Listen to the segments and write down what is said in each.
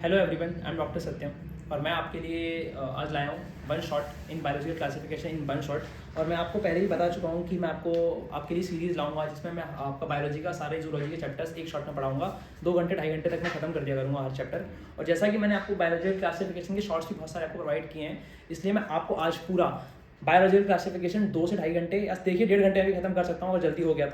Hello everyone, I am doctor Satyam और मैं आपके लिए आज लाया हूँ one shot in biological classification in one shot. और मैं आपको पहले ही बता चुका हूँ कि मैं आपके लिए सीरीज़ लाऊंगा जिसमें मैं आपका बायोलॉजी का सारे जूलॉजी के चैप्टर्स एक शॉट में पढ़ाऊंगा। 2 घंटे 2.5 घंटे तक मैं खत्म कर दिया करूँगा हर चैप्टर। और जैसा कि मैंने आपको बायोलॉजिकल क्लासिफिकेशन के शॉर्ट्स भी बहुत सारे आपको प्रोवाइड किए हैं, इसलिए मैं आपको आज पूरा बायोलॉजिकल क्लासिफिकेशन 2 से 2.5 घंटे या देखिए 1.5 घंटे में भी खत्म कर सकता हूँ अगर जल्दी हो गया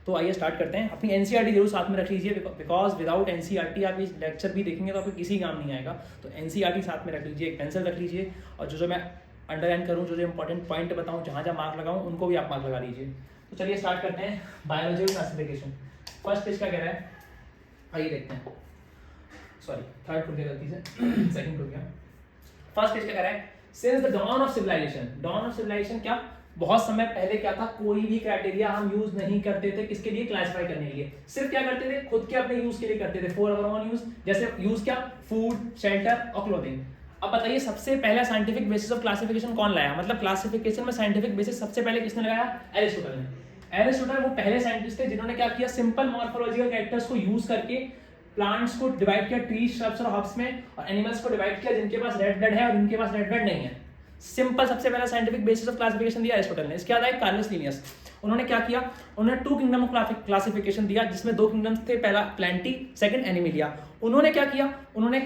तो आइए स्टार्ट करते हैं। अपनी एनसीईआरटी जरूर साथ में रख लीजिए, बिकॉज विदाउट एनसीईआरटी आप इस लेक्चर भी देखेंगे तो आपको किसी काम नहीं आएगा। तो एनसीईआरटी साथ में रख लीजिए, एक पेंसिल रख लीजिए और जो मैं अंडरलाइन करूँ, जो इंपॉर्टेंट पॉइंट बताऊँ, जहाँ जहाँ मार्क लगाऊँ, उनको भी आप मार्क लगा लीजिए। तो चलिए स्टार्ट करते हैं बायोलॉजिकल क्लासिफिकेशन। फर्स्ट पेज क्या कह रहा है, आइए देखते हैं। सॉरी, थर्ड खुल गया गलती से, सेकंड खुल गया। फर्स्ट पेज क्या कह रहा है, since the dawn of civilization. Dawn of civilization क्या, बहुत समय पहले क्या था, कोई भी क्राइटेरिया हम यूज नहीं करते थे किसके लिए, क्लासिफाई करने के लिए। सिर्फ क्या करते थे, खुद के अपने यूज के लिए करते थे, फॉर आवर ओन यूज। जैसे यूज क्या, फूड, शेल्टर और क्लोथिंग। अब बताइए सबसे पहला साइंटिफिक बेसिस ऑफ क्लासिफिकेशन कौन लाया, मतलब क्लासिफिकेशन में साइंटिफिक बेसिस सबसे पहले किसने लगाया, एरिस्टोटल ने। एरिस्टोटल वो पहले साइंटिस्ट थे जिन्होंने क्या किया, सिंपल मॉर्फोलॉजिकल कैरेक्टर्स को यूज करके प्लांट्स को डिवाइड किया ट्रीज, श्रब्स और हर्ब्स में, और एनिमल्स को डिवाइड किया जिनके पास रेड ब्लड है और जिनके पास रेड ब्लड नहीं है। सिंपल सबसे पहला साइंटिफिक बेसिस ऑफ क्लासिफिकेशन दिया एरिस्टोटल ने। इसके बाद आए कार्लस लिनियस। उन्होंने क्या किया, उन्होंने 2 किंगडम ऑफ क्लासिफिकेशन दिया जिसमें 2 किंगडम्स थे, पहला प्लेंटी, सेकंड एनिमिलिया। उन्होंने क्या किया, उन्होंने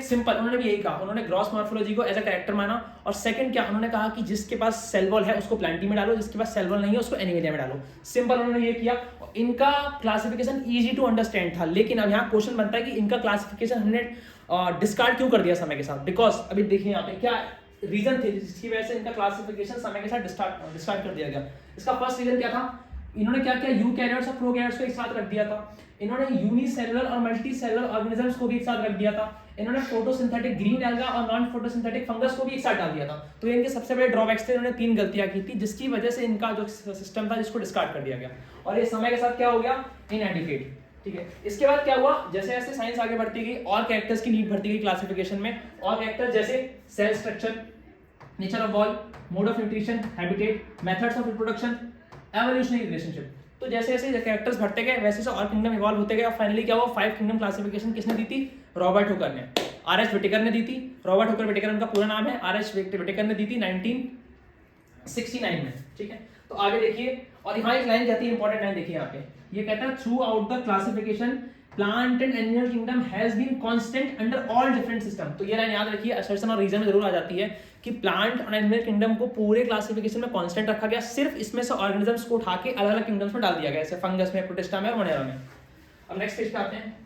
भी यही कहा, उन्होंने ग्रॉस मॉर्फोलॉजी को एज अ कैरेक्टर माना। और सेकंड क्या, उन्होंने कहा कि जिसके पास सेल वॉल है उसको प्लेंटी में डालो, जिसके पास सेल वॉल नहीं है उसको एनिमिलिया में डालो। सिंपल उन्होंने ये किया। इनका क्लासिफिकेशन इजी टू अंडरस्टैंड था, लेकिन अब यहाँ क्वेश्चन बनता है कि इनका क्लासिफिकेशन हमने डिस्कार्ड क्यों कर दिया समय के साथ। बिकॉज अभी देखिए यहाँ पे क्या रीजन थे जिसकी वजह से इनका क्लासिफिकेशन समय के साथ डिस्कार्ड कर दिया गया। इसका फर्स्ट रीजन क्या था, इन्होंने क्या किया, यूकैरियोट्स और प्रोकैरियोट्स को एक साथ रख दिया था। इन्होंने यूनिसेलुलर और मल्टी सेलुलर ऑर्गेनिजम्स को भी एक साथ रख दिया था। इन्होंने फोटोसिंथेटिक ग्रीन एल्गा और नॉन फोटोसिंथेटिक फंगस को भी एक साथ डाल दिया था। तो इनके सबसे बड़े ड्रॉबैक्स थे, इन्होंने 3 गलतियां की थी जिसकी वजह से इनका जो सिस्टम था जिसको डिस्कार्ड कर दिया गया। और ये समय के साथ क्या हो गया, इनएडिक्वेट। ठीक है, इसके बाद क्या हुआ, जैसे जैसे साइंस आगे बढ़ती गई और कैरेक्टर्स की नीड बढ़ती गई क्लासिफिकेशन में। और कैरेक्टर जैसे cell structure, nature of wall, mode of nutrition, habitat, methods of reproduction, evolutionary relationship. तो जैसे जैसे कैरेक्टर्स बढ़ते गए वैसे से और किंगडम इवॉल्व होते गए। और फाइनली क्या हुआ, 5 किंगडम क्लासिफिकेशन किसने दी थी, रॉबर्ट हुकर ने। आर.एच. व्हिटेकर ने दी थी। रॉबर्ट हुकर व्हिटेकर उनका पूरा नाम है, आर.एच. व्हिटेकर ने दी थी 1969 में। ठीक है, तो आगे देखिए, और यहाँ एक लाइन कहती है, इंपॉर्टेंट लाइन देखिए यहाँ पे, ये कहता है throughout the classification plant and animal kingdom has been constant under all different system. तो ये लाइन याद रखिए, असर्शन और रीजन में जरूर आ जाती है कि प्लांट और एनिमल किंगडम को पूरे क्लासिफिकेशन में कांस्टेंट रखा गया, सिर्फ इसमें से ऑर्गेनिजम्स को उठा के अलग अलग किंगडम्स में डाल दिया गया, जैसे फंगस में, प्रोटिस्टा में और मोनेरा में। अब नेक्स्ट पेज पे आते हैं।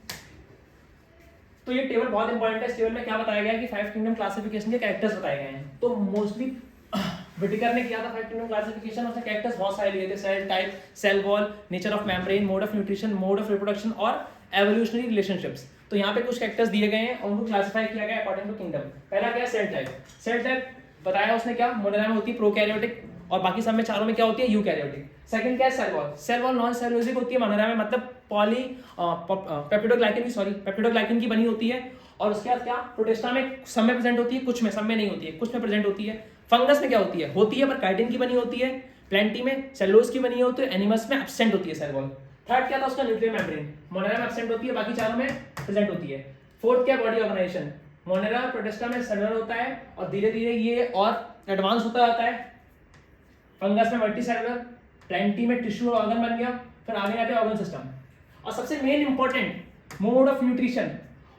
तो ये टेबल बहुत इंपॉर्टेंट है। इस टेबल में क्या बताया गया है कि 5 किंगडम क्लासिफिकेशन के कैरेक्टर्स बताए गए हैं। तो मोस्टली व्हिटेकर ने किया था 5 किंगडम क्लासिफिकेशन, उसने कैरेक्टर्स बहुत सारे लिए थे, cell type, cell wall, nature of membrane, mode of nutrition, mode of reproduction और एवोल्यूशनरी रिलेशनशिप्स। तो यहाँ पे कुछ कैरेक्टर्स दिए गए हैं और उनको क्लासिफाई किया गया अकॉर्डिंग टू किंगडम। पहला क्या है, सेल टाइप। सेल टाइप बताया उसने क्या, मोनेरा में होती है प्रोकैरियोटिक और बाकी सब में चारों में क्या होती है, यूकैरियोटिक। सेकंड क्या है, cell wall. Cell wall non cellulosic होती है मोनेरा में, मतलब पॉली पेप्टिडोग्लाइकन की बनी होती है। और उसके बाद क्या, प्रोटिस्टा में सब में प्रेजेंट होती है, कुछ में, सब में नहीं होती है, कुछ में प्रेजेंट होती है। फंगस में क्या होती है पर काइटिन की बनी होती है। प्लेंटी में सेलुलोज की बनी होती है। एनिमल्स में एब्सेंट होती है सेल वॉल। थर्ड क्या था उसका, न्यूक्लियर मेम्ब्रेन। मोनेरा में एब्सेंट होती है, बाकी चारों में प्रेजेंट होती है। फोर्थ क्या, बॉडी ऑर्गेनाइजेशन। मोनेरा और प्रोटिस्टा में सेलुलर होता है और धीरे धीरे ये और एडवांस होता जाता है। फंगस में मल्टी सेलुलर, प्लेंटी में टिश्यू ऑर्गन बन गया, फिर आगे जाते हैं ऑर्गन सिस्टम। और सबसे main important mode of nutrition.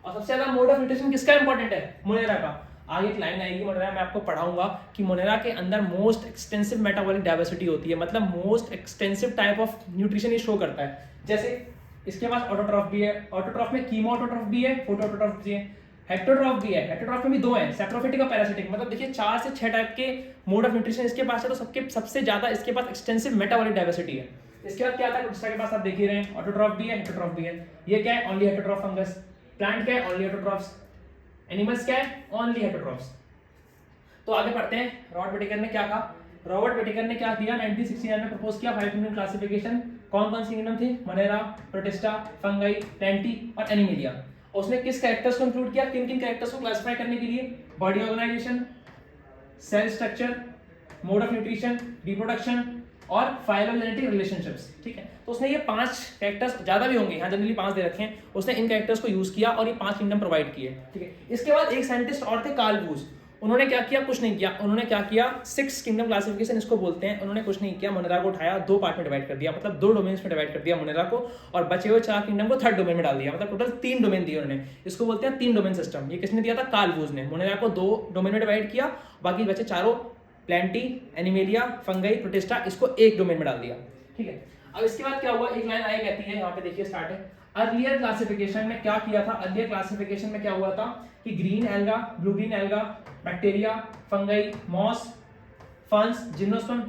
और सबसे ज्यादा मोड ऑफ न्यूट्रिशन किसका इंपॉर्टेंट है, मोनेरा का। आगे एक लाइन आएगी मोनेरा, मैं आपको पढ़ाऊंगा कि मोनेरा के अंदर मोस्ट एक्सटेंसिव मेटाबॉलिक डाइवर्सिटी होती है, मतलब most extensive type of nutrition ये शो करता है। जैसे इसके पास ऑटोट्रॉफ भी है, ऑटोट्रॉफ में कीमो ऑटोट्रॉफ भी है, फोटोट्रॉफ भी है, हेटेरोट्रॉफ भी है। हेटेरोट्रॉफ में भी 2 हैं, सैप्रोफिटिक और पैरासिटिक। मतलब देखिए 4 से 6 टाइप के मोड ऑफ न्यूट्रिशन इसके पास है। तो सबसे ज्यादा इसके पास एक्सटेंसिव मेटाबॉलिक डाइवर्सिटी है। इसके बाद क्या आता है, दूसरा के पास आप देख ही रहे हैं, ऑटोट्रॉफ भी है, हेटेरोट्रॉफ भी है। ये क्या है, ओनली हेटेरोट्रॉफ फंगस। प्लांट क्या है, ओनली हेटेरोट्रॉफ्स। एनिमल्स क्या है, ओनली हेटेरोट्रॉफ्स। तो आगे पढ़ते हैं, रॉबर्ट व्हिटेकर ने क्या कहा। रॉबर्ट व्हिटेकर ने क्या किया, 1969 में प्रपोज किया 5 किंगडम क्लासिफिकेशन। कौन कौन सी किंगडम थी, मोनेरा, प्रोटिस्टा, फंगाई, प्लेंटी और एनिमिलिया। उसने किस कैरेक्टर्स को इंक्लूड किया, किन किन कैरेक्टर्स को क्लासिफाई करने के लिए, body organisation, cell structure, mode of nutrition, reproduction और फाइलोजेनेटिक रिलेशनशिप्स, ठीक है। तो उसने ये 5 कैरेक्टर्स, ज़्यादा भी होंगे, यहाँ जनरली 5 दे रखे हैं, उसने इन कैरेक्टर्स को यूज़ किया और ये 5 किंगडम प्रोवाइड किए, ठीक है। इसके बाद एक साइंटिस्ट और थे, कार्ल बूज। उन्होंने क्या किया? कुछ नहीं किया। उन्होंने क्या किया? 6 किंगडम क्लासिफिकेशन इसको बोलते हैं। उन्होंने कुछ नहीं किया, मोनेरा को उठाया, 2 पार्ट में डिवाइड कर दिया, मतलब 2 डोमेन्स में डिवाइड कर दिया मोनेरा को, और बचे हुए 4 किंगडम को 3rd डोमेन में डाल दिया, मतलब टोटल 3 डोमेन दिए उन्होंने। इसको बोलते हैं 3 डोमेन सिस्टम। ये किसने दिया था? कार्ल बूज ने। मोनेरा को 2 डोमेन में डिवाइड किया, बाकी बचे चारों प्लांटी, एनिमेलिया, फंगाई, प्रोटिस्टा, इसको 1 डोमेन में डाल दिया, ठीक है। अब इसके बाद क्या हुआ? एक लाइन आई कहती है, यहाँ पे देखिए स्टार्ट है, अर्लियर क्लासिफिकेशन में क्या किया था? अर्लियर क्लासिफिकेशन में क्या हुआ था कि green alga, blue green alga, bacteria, fungi, moss, ferns, gymnosperm,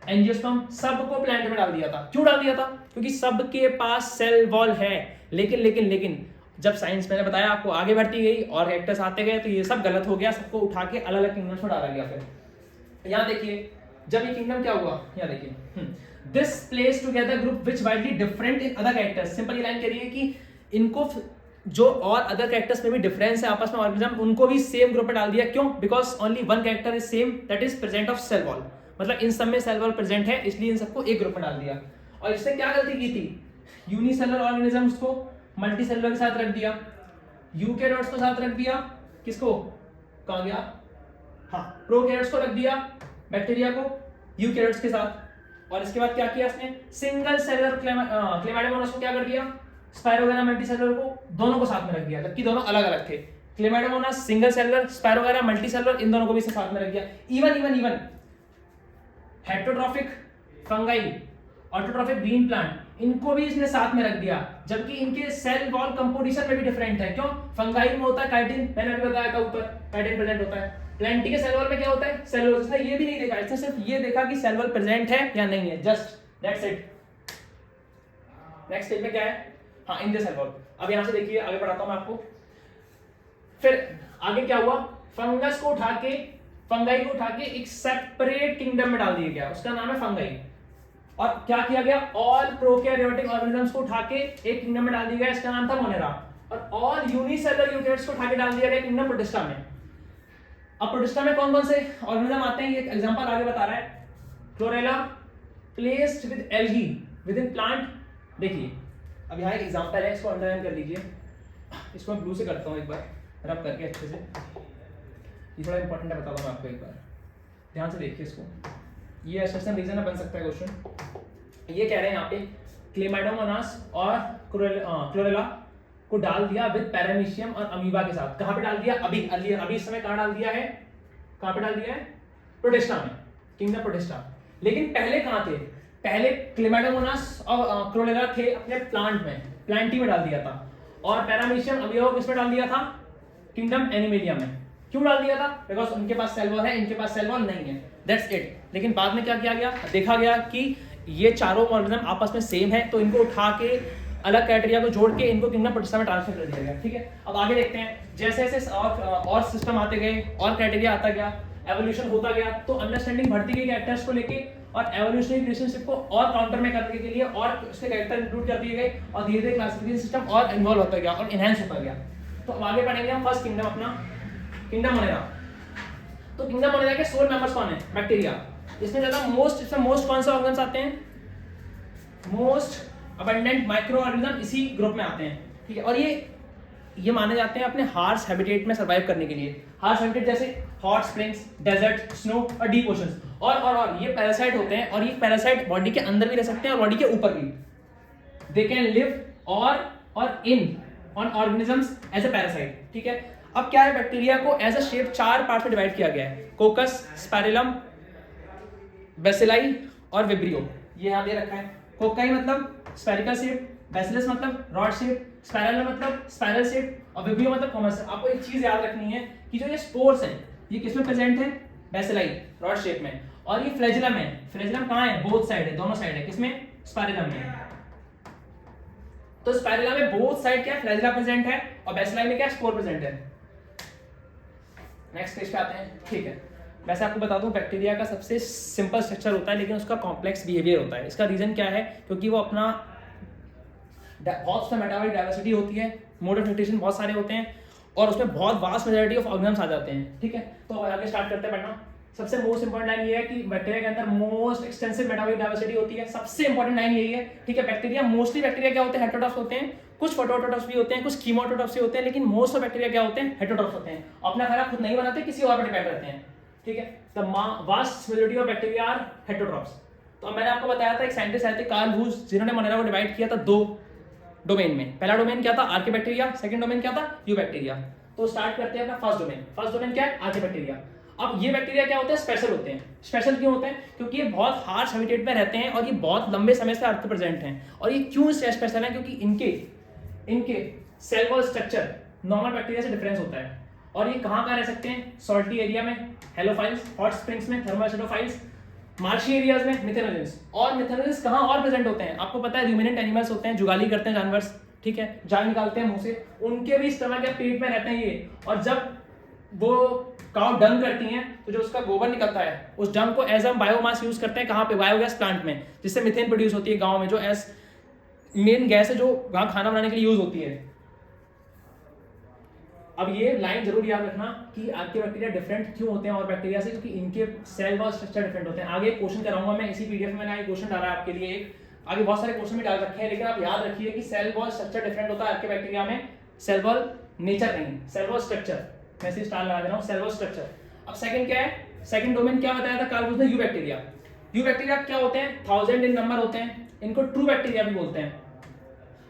angiosperm, सबको प्लांट में डाल दिया था। क्यों डाल दिया था? क्योंकि सबके पास सेल वॉल है। लेकिन जब साइंस मैंने बताया आपको आगे बढ़ती गई और कैरेक्टर्स आते गए, तो ये सब गलत हो गया, सबको उठा के अलग अलग किंगडम्स में डाला गया। फिर यहाँ देखिए, जब ये किंगडम क्या हुआ, यहाँ देखिए, this place together group which widely different in other characters. Simple ये लाइन कह रही है कि इनको जो और अदर कैरेक्टर्स में भी डिफरेंस है आपस में ऑर्गेनिज्म, उनको भी सेम ग्रुप में डाल दिया। क्यों? Because only one character is same, that is present of cell wall. मतलब इन सब में सेल वॉल प्रेजेंट है, इसलिए इन सबको एक ग्रुप में डाल दिया। और इससे क्या गलती की थी? यूनिसेलुलर ऑर्गेनिजम्स को मल्टी सेलुलर के साथ रख दिया, यूकैरियोट्स को साथ रख दिया, किसको? कहाँ गया? हाँ, प्रोकैरियोट्स को रख दिया, बैक्टीरिया को यूकैरियोट्स के साथ। और इसके बाद क्या किया इसने? सिंगल सेलुलर क्लेमाइडोमोनास को क्या कर दिया? स्पाइरोगैरा मल्टीसेलुलर को, दोनों को साथ में रख दिया, जबकि दोनों अलग अलग थे। क्लेमाइडोमोनास सिंगल सेलुलर, स्पाइरोगैरा मल्टीसेलुलर, इन दोनों को भी साथ में रख दिया। Even heterotrophic fungi, autotrophic green plant, इनको भी इसने साथ में रख दिया, जबकि इनके सेल वॉल कंपोजिशन में भी डिफरेंट है। क्यों? फंगाई में होता है काइटिन, मैंने अभी बताया था ऊपर, काइटिन प्रेजेंट होता है। प्लांटी के सेल वॉल में क्या होता है? सेलुलोज। इसने ये भी नहीं देखा, इसने सिर्फ ये देखा कि सेल वॉल प्रेजेंट है या नहीं है, just that's it. Next stage में क्या है? हाँ, इन द सेल वॉल। अब यहां से देखिए, आगे बढ़ाता हूं मैं आपको। फिर आगे क्या हुआ? फंगाई को उठा के एक सेपरेट किंगडम में डाल दिया गया, उसका नाम है फंगाई। और क्या किया गया? ऑल प्रोकैरियोटिक ऑर्गेनिजम्स को उठा के एक किंगडम में डाल दिया गया, इसका नाम था मोनेरा। और ऑल यूनिसेलुलर यूकैरियोट्स को उठा के डाल दिया गया किंगडम प्रोटिस्टा में। अब प्रोटिस्टा में कौन कौन से ऑर्गेनिज्म आते हैं, ये एग्जांपल आगे बता रहा है। Chlorella placed with algae with in plant. देखिए, अब यहाँ एक एग्जांपल है, इसको अंडरलाइन कर लीजिए। इसको मैं ब्लू से करता हूँ एक बार, रब करके अच्छे से। ये थोड़ा इंपॉर्टेंट है, बताता हूँ आपको एक बार, ध्यान से देखिए इसको। ये असर्शन रीजन बन सकता है क्वेश्चन। ये कह रहे हैं यहाँ पे क्लेमाइडोमोनास और क्लोरेला को डाल दिया विद पैरामीशियम और अमीबा के साथ। कहाँ पे डाल दिया? अभी इस समय कहाँ डाल दिया है? कहाँ पे डाल दिया है? प्रोटिस्टा में, किंगडम प्रोटिस्टा। लेकिन पहले कहाँ थे? पहले क्लेमाइडोमोनास और क्लोरेला थे अपने प्लांट में, प्लांटी में डाल दिया था। और पैरामीशियम अमीबा को किसमें डाल दिया था? किंगडम एनिमेलिया में। क्यों डाल दिया था? बिकॉज उनके पास सेल वॉल है, इनके पास सेल वॉल नहीं है, दैट्स इट। लेकिन बाद में क्या किया गया? देखा गया कि ये चारों ऑर्गेनिज्म आपस में सेम है, तो इनको उठा के अलग क्राइटेरिया को जोड़ के इनको किंगडम प्रोटिस्टा में ट्रांसफर कर दिया गया, ठीक है। अब आगे देखते हैं, जैसे जैसे और सिस्टम आते गए और क्राइटेरिया आता गया, एवोल्यूशन होता गया, तो अंडरस्टैंडिंग बढ़ती गई कैरेक्टर्स को लेके, और एवोल्यूशनरी रिलेशनशिप को और काउंटर में करने के लिए और उसके कैरेक्टर इंक्लूड कर दिए गए, और धीरे धीरे क्लासिफिकेशन सिस्टम और इन्वॉल्व होता गया और इनहैंस होता गया। तो अब आगे पढ़ेंगे हम फर्स्ट किंगडम, अपना किंगडम मोनेरा। तो किंगडम मोनेरा के सोल मेंबर्स कौन है? बैक्टीरिया। इसमें मोस्ट कौन से ऑर्गन्स आते हैं? मोस्ट अबंडेंट माइक्रो ऑर्गेनिज्म इसी ग्रुप में आते हैं, ठीक है। और ये माने जाते हैं अपने हार्श हैबिटेट में सर्वाइव करने के लिए। हार्श हैबिटेट जैसे हॉट स्प्रिंग्स, डेजर्ट, स्नो और डीप ओशंस। और ये पैरासाइट होते हैं, और ये पैरासाइट बॉडी के अंदर भी रह सकते हैं और बॉडी के ऊपर भी। दे can live or in on organisms as a parasite, ठीक है। अब क्या है? बैक्टीरिया को एज अ शेप 4 पार्ट में डिवाइड किया गया है, कोकस, स्पाइरलम, बेसिलाई और विब्रियो। ये यहाँ दे रखा है। कोकाई मतलब स्फेरिकल शेप, बेसिलस मतलब रॉड शेप, स्पाइरल मतलब स्पाइरल शेप, और विब्रियो मतलब कॉमन शेप। आपको एक चीज याद रखनी है कि जो ये स्पोर्स हैं, ये किसमें प्रेजेंट है? बेसिलाई, रॉड शेप में। और ये फ्लैजिलम है। फ्लैजिलम कहाँ है? बोथ साइड है, दोनों साइड है। किसमें? स्पाइरलम में। तो स्पाइरलम में बोथ साइड क्या है? फ्लैजिला प्रेजेंट है, और बेसिलाई में क्या? स्पोर प्रेजेंट है। नेक्स्ट पेज पे आते हैं, ठीक है। वैसे आपको बता दूं, बैक्टीरिया का सबसे सिंपल स्ट्रक्चर होता है, लेकिन उसका कॉम्प्लेक्स बिहेवियर होता है। इसका रीजन क्या है? क्योंकि वो अपना बहुत सा मेटाबॉलिक डाइवर्सिटी होती है, मोड ऑफ न्यूट्रिशन बहुत सारे होते हैं, और उसमें बहुत वास्ट मेजॉरिटी ऑफ ऑर्गेनिज्म्स आ जाते हैं, ठीक है। तो आगे स्टार्ट करते हैं पढ़ना। सबसे मोस्ट इंपॉर्टेंट लाइन ये है कि बैक्टीरिया के अंदर मोस्ट एक्सटेंसिव मेटाबॉलिक डाइवर्सिटी होती है, सबसे इंपॉर्टेंट लाइन यही है, ठीक है। बैक्टीरिया मोस्टली बैक्टीरिया क्या होते हैं, हेटेरोट्रॉफ्स होते हैं, कुछ फोटोट्रॉफ्स भी होते हैं, कुछ कीमोटोट्रॉफ्स भी होते हैं, लेकिन मोस्ट ऑफ बैक्टीरिया क्या होते हैं, हेटेरोट्रॉफ्स होते हैं। अपना खाना खुद नहीं बनाते, किसी और पर डिपेंड रहते हैं, ठीक है। The vast majority of bacteria are heterotrophs. तो मैंने आपको बताया था एक साइंटिस्ट आए थे कार्ल वूज, जिन्होंने मोनेरा को डिवाइड किया था 2 डोमेन में। पहला डोमेन क्या था, आर्किबैक्टीरिया, सेकंड डोमेन क्या था, यूबैक्टीरिया। तो स्टार्ट करते हैं अपना फर्स्ट डोमेन। फर्स्ट डोमेन क्या है, आर्किबैक्टीरिया। अब ये बैक्टीरिया क्या होते हैं, स्पेशल होते हैं। स्पेशल क्यों होते हैं, क्योंकि ये बहुत हार्श हैबिटेट में रहते हैं और ये बहुत लंबे समय से अर्थ पर प्रेजेंट हैं। और ये क्यों स्पेशल है, क्योंकि इनके cell wall structure normal bacteria से डिफरेंस होता है। और ये कहाँ रह सकते हैं, सॉल्टी एरिया में हेलोफाइल्स, हॉट स्प्रिंग्स में थर्मोएसिडोफाइल्स, मार्शी एरियाज में मिथेनोजेंस। और मिथेनोजेंस कहाँ और प्रेजेंट होते हैं, आपको पता है रूमिनेंट एनिमल्स होते हैं, जुगाली करते हैं जानवर, ठीक है, जान निकालते हैं मुंह से, उनके भी स्टमक या पेट में रहते हैं ये। और जब वो काउ डंग करती हैं तो जो उसका गोबर निकलता है, उस डंग को एज अ बायोमास यूज करते हैं, कहाँ पे, बायोगैस प्लांट में, जिससे मिथेन प्रोड्यूस होती है गाँव में, जो एज मेन गैस है जो वहाँ खाना बनाने के लिए यूज होती है। अब ये लाइन जरूर याद रखना कि आपके बैक्टीरिया डिफरेंट क्यों होते हैं और बैक्टीरिया से, क्योंकि इनके सेल वॉल स्ट्रक्चर डिफरेंट होते हैं। आगे क्वेश्चन कराऊंगा मैं, इसी पीडीएफ में मैंने क्वेश्चन डाला है आपके लिए एक, आगे बहुत सारे क्वेश्चन भी डाल रखे हैं, लेकिन आप याद रखिए कि सेल वॉल स्ट्रक्चर डिफरेंट होता है आपके बैक्टीरिया में, सेल वॉल नेचर नहीं, सेल वॉल स्ट्रक्चर। मैं इसे स्टार लगा दे रहा हूँ, सेल वॉल स्ट्रक्चर। अब सेकंड क्या है, सेकंड डोमेन क्या बताया था कार्ल वूज ने, यूबैक्टीरिया। यूबैक्टीरिया क्या होते हैं, 1000 इन नंबर होते हैं, इनको ट्रू बैक्टीरिया भी बोलते हैं।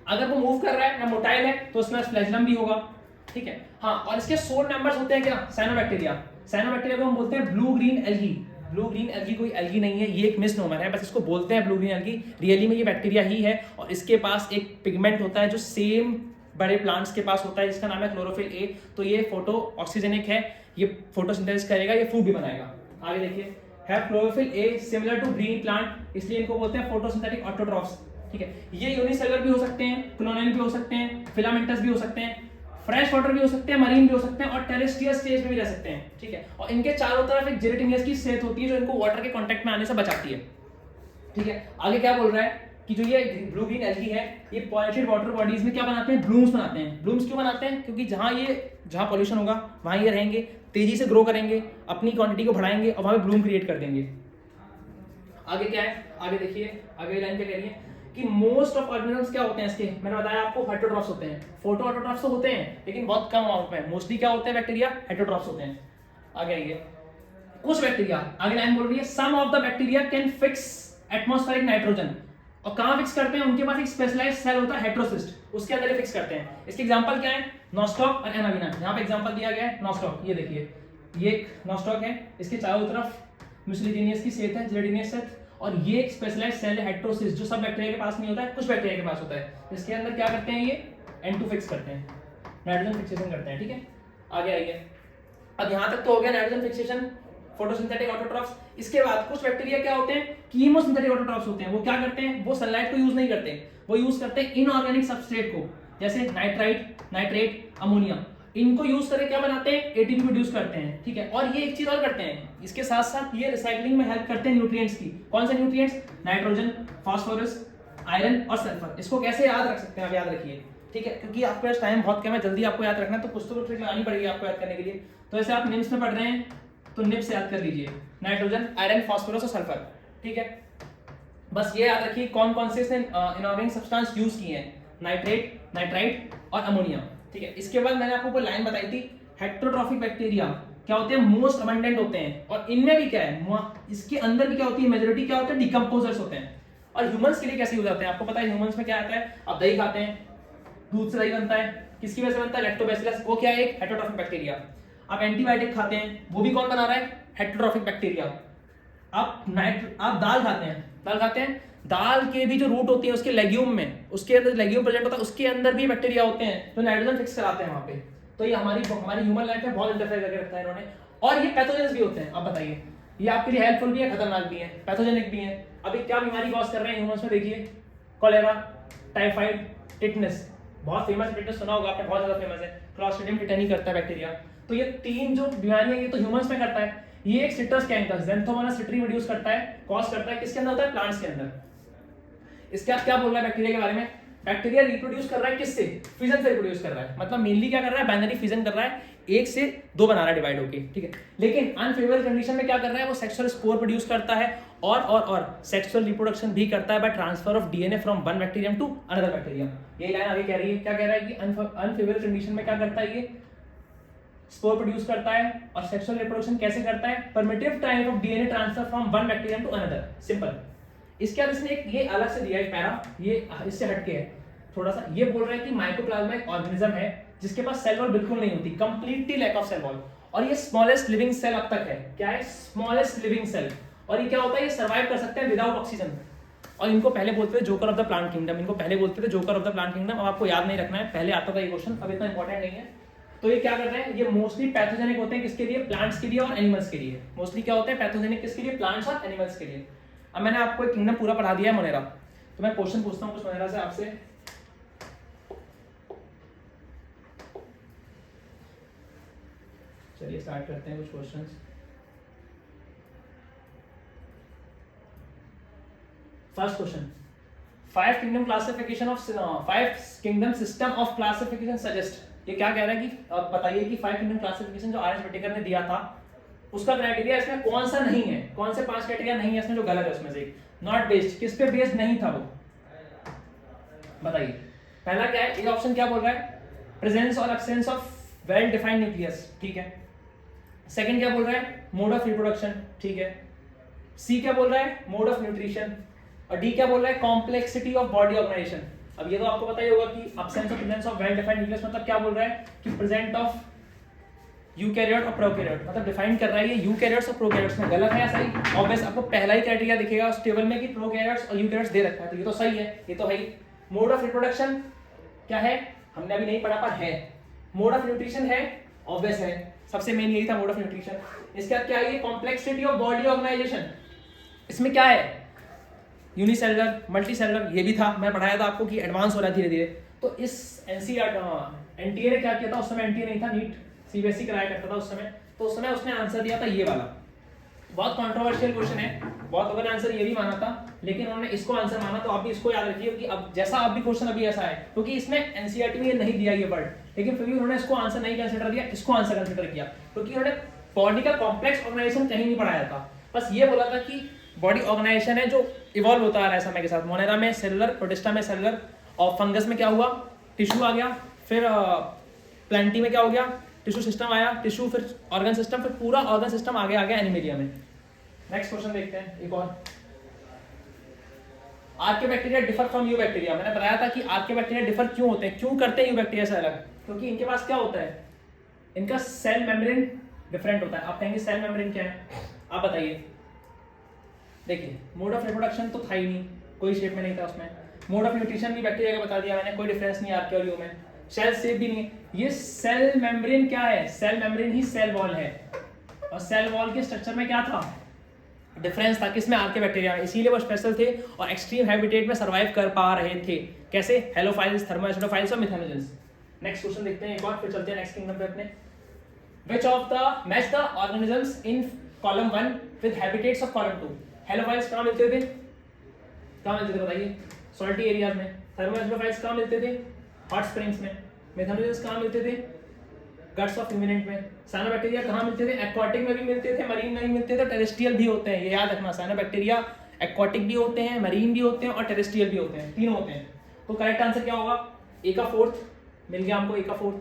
अगर वो मूव कर रहा है या मोटाइल है तो उसमें फ्लैजेलम भी होगा, ठीक है। हाँ, और इसके 100 मेंबर्स होते हैं क्या, साइनोबैक्टीरिया। साइनोबैक्टीरिया को हम बोलते हैं blue green algae. Blue green algae कोई एल्गी नहीं है, ये एक मिसनोमर है, बस इसको बोलते हैं ब्लू ग्रीन एल्गी। रियली में ये बैक्टीरिया ही है और इसके पास एक पिगमेंट होता है जो सेम बड़े प्लांट्स के पास होता है, जिसका नाम है क्लोरोफिल ए। तो ये फोटो ऑक्सीजनिक है, ये फोटोसिंथेसिस करेगा, ये फूड भी बनाएगा। आगे देखिए, है chlorophyll a similar to green plant, इसलिए इनको बोलते हैं फोटोसिंथेटिक ऑटोट्रॉफ्स, ठीक है। ये यूनिसेलुलर भी हो सकते हैं, क्लोनाइल भी हो सकते हैं, फिलामेंटस भी हो सकते हैं, फ्रेश वाटर भी हो सकते हैं, मरीन भी हो सकते हैं और टेरेस्ट्रियल स्टेज में भी रह सकते हैं, ठीक है। और इनके चारों तरफ एक जेलेटिनस की सेट होती है जो इनको वाटर के कांटेक्ट में आने से बचाती है, ठीक है। आगे क्या बोल रहा है कि जो ये ब्लू ग्रीन एल्गी है, ये पॉल्यूटेड वाटर बॉडीज में क्या बनाते हैं, ब्लूम्स बनाते हैं। ब्लूम्स क्यों बनाते हैं, क्योंकि जहाँ पॉल्यूशन होगा वहाँ ये रहेंगे, तेजी से ग्रो करेंगे, अपनी क्वांटिटी को बढ़ाएंगे और वहाँ पे ब्लूम क्रिएट कर देंगे। आगे क्या है, आगे देखिए, आगे लाइन क्या कह रही है कि मोस्ट ऑफ ऑर्गेनिजम्स क्या होते हैं इसके, मैंने बताया आपको हेटेरोट्रॉफ्स होते हैं। फोटो ऑटोट्रॉफ्स तो होते हैं लेकिन बहुत कम अमाउंट में, मोस्टली क्या होते हैं बैक्टीरिया, हेटेरोट्रॉफ्स होते हैं। आगे आइए, कुछ बैक्टीरिया, आगे लाइन बोल रही है some of the bacteria can fix atmospheric nitrogen. और कहाँ फिक्स करते हैं, उनके पास एक स्पेशलाइज्ड सेल होता है हेटेरोसिस्ट, उसके अंदर फिक्स करते हैं। इसके एग्जांपल क्या है, नॉस्टॉक और एनाविना। यहाँ पे एग्जांपल दिया गया है नॉस्टॉक, ये देखिए, ये एक नॉस्टॉक है, इसके चारों तरफ म्यूसिलिनेस की सेट है, जेलेटिनस सेट, और ये एक स्पेशलाइज्ड सेल है हेटेरोसिस्ट, जो सब बैक्टीरिया के पास नहीं होता है, कुछ बैक्टीरिया के पास होता है। इसके अंदर क्या करते हैं, ये N2 फिक्स करते हैं, नाइट्रोजन फिक्सेशन करते हैं, ठीक है। आगे आइए, अब यहाँ तक तो हो गया नाइट्रोजन फिक्सेशन, फोटोसिंथेटिक ऑटोट्रॉफ्स। इसके बाद कुछ बैक्टीरिया क्या होते हैं, कीमोसिंथेटिक ऑटोट्रॉफ्स होते हैं। वो क्या करते हैं, वो सनलाइट को यूज नहीं करते, वो यूज करते हैं इनऑर्गेनिक सबस्ट्रेट को, जैसे नाइट्राइट, नाइट्रेट, अमोनिया। इनको यूज करके क्या बनाते हैं, एटीपी प्रोड्यूस करते हैं, ठीक है। और ये एक चीज और करते हैं, इसके साथ साथ ये रिसाइकलिंग में हेल्प करते हैं न्यूट्रिएंट्स की। कौन से न्यूट्रिएंट्स, नाइट्रोजन, फास्फोरस, आयरन और सल्फर। इसको कैसे याद रख सकते हैं आप, याद रखिए, ठीक है, क्योंकि आपके पास टाइम बहुत कम है, जल्दी आपको याद रखना है, तो कुछ तो ट्रिक लगानी पड़ेगी आपको याद करने के लिए। तो ऐसे आप निम्स में पढ़ रहे हैं तो निम्स से याद कर लीजिए, नाइट्रोजन, आयरन, फास्फोरस और सल्फर, ठीक है। बस ये याद रखिए कौन कौन से इनऑर्गेनिक सब्सटेंस यूज किए हैं, नाइट्रेट, नाइट्राइट और अमोनिया, ठीक है। इसके बाद मैंने आपको लाइन बताई थी, हेटेरोट्रॉफिक बैक्टीरिया क्या होते हैं, मोस्ट अबंडेंट होते हैं, और इनमें भी क्या है, इसके अंदर भी क्या होती है, मेजॉरिटी क्या होते हैं, डिकम्पोजर्स होते हैं। और ह्यूमंस के लिए कैसे यूज होते हैं, आपको पता है ह्यूमंस में क्या आता है, आप दही खाते हैं, दूध से दही बनता है, किसकी वजह से बनता है, लैक्टोबैसिलस, वो क्या है, एक हेटेरोट्रॉफिक बैक्टीरिया। आप एंटीबायोटिक खाते हैं, वो भी कौन बना रहा है, हेटेरोट्रॉफिक बैक्टीरिया। आप दाल खाते हैं, दाल के भी जो रूट होती है उसके लेग्यूम में, उसके अंदर लेग्यूम प्रेजेंट होता है, उसके अंदर भी बैक्टीरिया होते हैं जो नाइट्रोजन फिक्स कराते हैं वहां पे। तो ये हमारी ह्यूमन लाइफ में बहुत इंटरफेयर करके रखा है इन्होंने। और ये पैथोजेंस भी होते हैं, आप बताइए, ये आपके लिए हेल्पफुल भी है, खतरनाक भी है, पैथोजेनिक भी है। अभी क्या बीमारी कॉज कर रहे हैं ह्यूमंस में, देखिए, कॉलेरा, टाइफाइड, टिटनेस, बहुत फेमस, टिटनेस सुना होगा आपने, बहुत ज्यादा फेमस है, क्लॉस्ट्रिडियम टिटेनी करता है बैक्टीरिया। तो ये तीन जो बीमारियां ये तो ह्यूमंस में करता है। ये एक सिट्रस कैंकर, ज़ैंथोमोनास सिट्री प्रोड्यूस करता है, कॉज करता है, किसके अंदर होता है, प्लांट्स के अंदर। इसके आप क्या बोल रहा है बैक्टीरिया के बारे में, बैक्टीरिया रिप्रोड्यूस कर रहा है किससे? फिजन से रिप्रोड्यूस कर रहा है, मतलब मेनली क्या कर रहा है? बाइनरी फिजन कर रहा है, एक से दो बना रहा है डिवाइड होके, ठीक है। लेकिन अनफेवरेबल कंडीशन में क्या कर रहा है? वो सेक्सुअल स्पोर प्रोड्यूस करता है और सेक्सुअल रिप्रोडक्शन भी करता है by transfer of DNA from one bacterium to another bacterium. यही लाइन आगे कह रही है, क्या कह रहा है कि अनफेवरेबल कंडीशन में क्या करता है? ये स्पोर प्रोड्यूस करता है और सेक्सुअल रिप्रोडक्शन कैसे करता है? Primitive type of DNA transfer from one bacterium to another, simple. इसके बाद इसने एक ये अलग से दिया है पैरा, ये इससे हटके है थोड़ा सा। ये बोल रहा है कि माइकोप्लाज्मा एक ऑर्गेनिज्म है जिसके पास सेल वॉल बिल्कुल नहीं होती, completely lack of cell wall, और ये स्मॉलेस्ट लिविंग सेल अब तक है। क्या है? Smallest living cell. और ये क्या होता है? ये सर्वाइव कर सकते हैं विदाउट ऑक्सीजन। और इनको पहले बोलते थे joker of the plant kingdom, इनको पहले बोलते थे joker of the plant kingdom. अब आपको याद नहीं रखना है, पहले आता था ये क्वेश्चन, अब इतना इंपॉर्टेंट नहीं है। तो ये क्या कर रहे हैं? ये मोस्टली पैथोजेनिक होते हैं, किसके लिए? प्लांट्स के लिए और एनिमल्स के लिए। मोस्टली क्या होते हैं? पैथोजेनिक किसके लिए? प्लांट्स और एनिमल्स के लिए। अब मैंने आपको एक किंगडम पूरा पढ़ा दिया है मोनेरा, तो मैं क्वेश्चन पूछता हूँ कुछ मोनेरा से आपसे। चलिए स्टार्ट करते हैं कुछ questions. First question, five kingdom classification of five kingdom system of classification suggest. ये क्या कह रहा है कि बताइए कि फाइव किंगडम क्लासिफिकेशन जो आर एच व्हिटेकर ने दिया था उसका क्राइटेरिया इसमें कौन सा नहीं है? कौन से 5 क्राइटेरिया नहीं है इसमें जो गलत है? उसमें से नॉट बेस्ड, किस पे बेस्ड नहीं था वो? बताइए। पहला क्या है? ये ऑप्शन क्या बोल रहा है? प्रेजेंस और absence of well defined nucleus, ठीक है। सेकंड क्या बोल रहा है? मोड ऑफ रिप्रोडक्शन, ठीक है। सी क्या बोल रहा है? Mode of nutrition. और डी क्या बोल रहा है? Complexity of body organisation. अब ये तो आपको पता ही होगा कि एब्सेंस और presence of well defined nucleus मतलब क्या बोल रहा है कि प्रेजेंट ऑफ यूकैरियोट और प्रोकैरियोट, मतलब डिफाइन कर रहा है ये यूकैरियोट्स और प्रोकैरियोट्स में। गलत है या सही? ऑब्वियस आपको पहला ही क्राइटेरिया दिखेगा उस टेबल में कि प्रोकैरियोट्स और यूकैरियोट्स दे रखा है, तो ये तो सही है, ये तो है ही। मोड ऑफ रिप्रोडक्शन क्या है? हमने अभी नहीं पढ़ा पर है। मोड ऑफ न्यूट्रिशन है, ऑब्वियस है, सबसे मेन यही था मोड ऑफ न्यूट्रिशन। इसके बाद क्या है? Complexity of body organisation. इसमें क्या है? यूनिसेलुलर, मल्टीसेलुलर, ये भी था, मैं पढ़ाया था आपको कि एडवांस हो रहा है धीरे धीरे। तो इस एनटीए ने क्या किया था? उस समय एनटीए नहीं था, नीट सीबीएसई कराया करता था उस समय, तो उस समय उसने आंसर दिया था ये वाला। बहुत कंट्रोवर्शियल क्वेश्चन है, बहुत लोगों ने आंसर ये भी माना था, लेकिन उन्होंने इसको आंसर माना। तो आप भी इसको याद रखिए कि अब जैसा आप भी क्वेश्चन अभी ऐसा है, क्योंकि इसमें एनसीईआरटी में नहीं दिया ये वर्ड, लेकिन फिर भी उन्होंने इसको आंसर नहीं कंसिडर किया, इसको आंसर कंसिडर किया, क्योंकि उन्होंने बॉडी का कॉम्प्लेक्स ऑर्गेनाइजेशन कहीं नहीं पढ़ाया था। बस ये बोला था कि बॉडी ऑर्गेनाइजेशन है जो इवॉल्व होता आ रहा है समय के साथ। मोनेरा में सेलुलर, प्रोटिस्टा में सेलुलर, और फंगस में क्या हुआ? टिश्यू आ गया, फिर प्लांटी में क्या हो गया? टिश्यू सिस्टम आया, टिश्यू फिर ऑर्गन सिस्टम, फिर पूरा ऑर्गन सिस्टम आगे आ गया एनिमेलिया में। नेक्स्ट क्वेश्चन देखते हैं एक और। आर्कियोबैक्टीरिया डिफर फ्रॉम यू बैक्टीरिया। मैंने बताया था कि आर्कियोबैक्टीरिया डिफर क्यों होते हैं, क्यों करते हैं यू बैक्टीरिया से अलग? क्योंकि इनके पास क्या होता है? इनका सेल मेम्ब्रेन डिफरेंट होता है। आप कहेंगे सेल मेम्ब्रेन क्या है? आप बताइए। देखिए, मोड ऑफ रिप्रोडक्शन तो था ही नहीं, कोई शेप में नहीं था उसमें। मोड ऑफ न्यूट्रिशन भी बैक्टीरिया का बता दिया मैंने, कोई डिफरेंस नहीं आर्किया और यू में। सेल शेप भी नहीं है। ये सेल मेम्ब्रेन क्या है? सेल मेम्ब्रेन ही सेल वॉल है, और सेल वॉल के स्ट्रक्चर में क्या था? डिफरेंस था किसमें? आर्कियोबैक्टीरिया में। इसीलिए वो स्पेशल थे और एक्सट्रीम हैबिटेट में सर्वाइव कर पा रहे थे। कैसे? हेलोफाइल्स, थर्मोएसिडोफाइल्स और मिथेनोजेंस। नेक्स्ट क्वेश्चन देखते हैं एक और, फिर चलते हैं नेक्स्ट किंगडम पे अपने। Which of the match the organisms in column 1 with habitats of column 2? Halophiles कहाँ मिलते थे? कहाँ मिलते थे बताइए? सॉल्टी एरियाज में। थर्मोएसिडोफाइल्स कहाँ मिलते थे? हॉट स्प्रिंग्स में। मिथेनोजेंस कहाँ मिलते थे? गट्स ऑफ यूमिनेंट में। साइनोबैक्टीरिया कहाँ मिलते थे? एक्वाटिक में भी मिलते थे, मरीन में भी मिलते थे, टेरेस्ट्रियल भी होते हैं, ये याद रखना। साइनोबैक्टीरिया एक्वाटिक भी होते हैं, मरीन भी होते हैं और टेरेस्ट्रियल भी होते हैं, तीनों होते हैं। तो करेक्ट आंसर क्या होगा? ए का फोर्थ मिल गया हमको, ए का फोर्थ,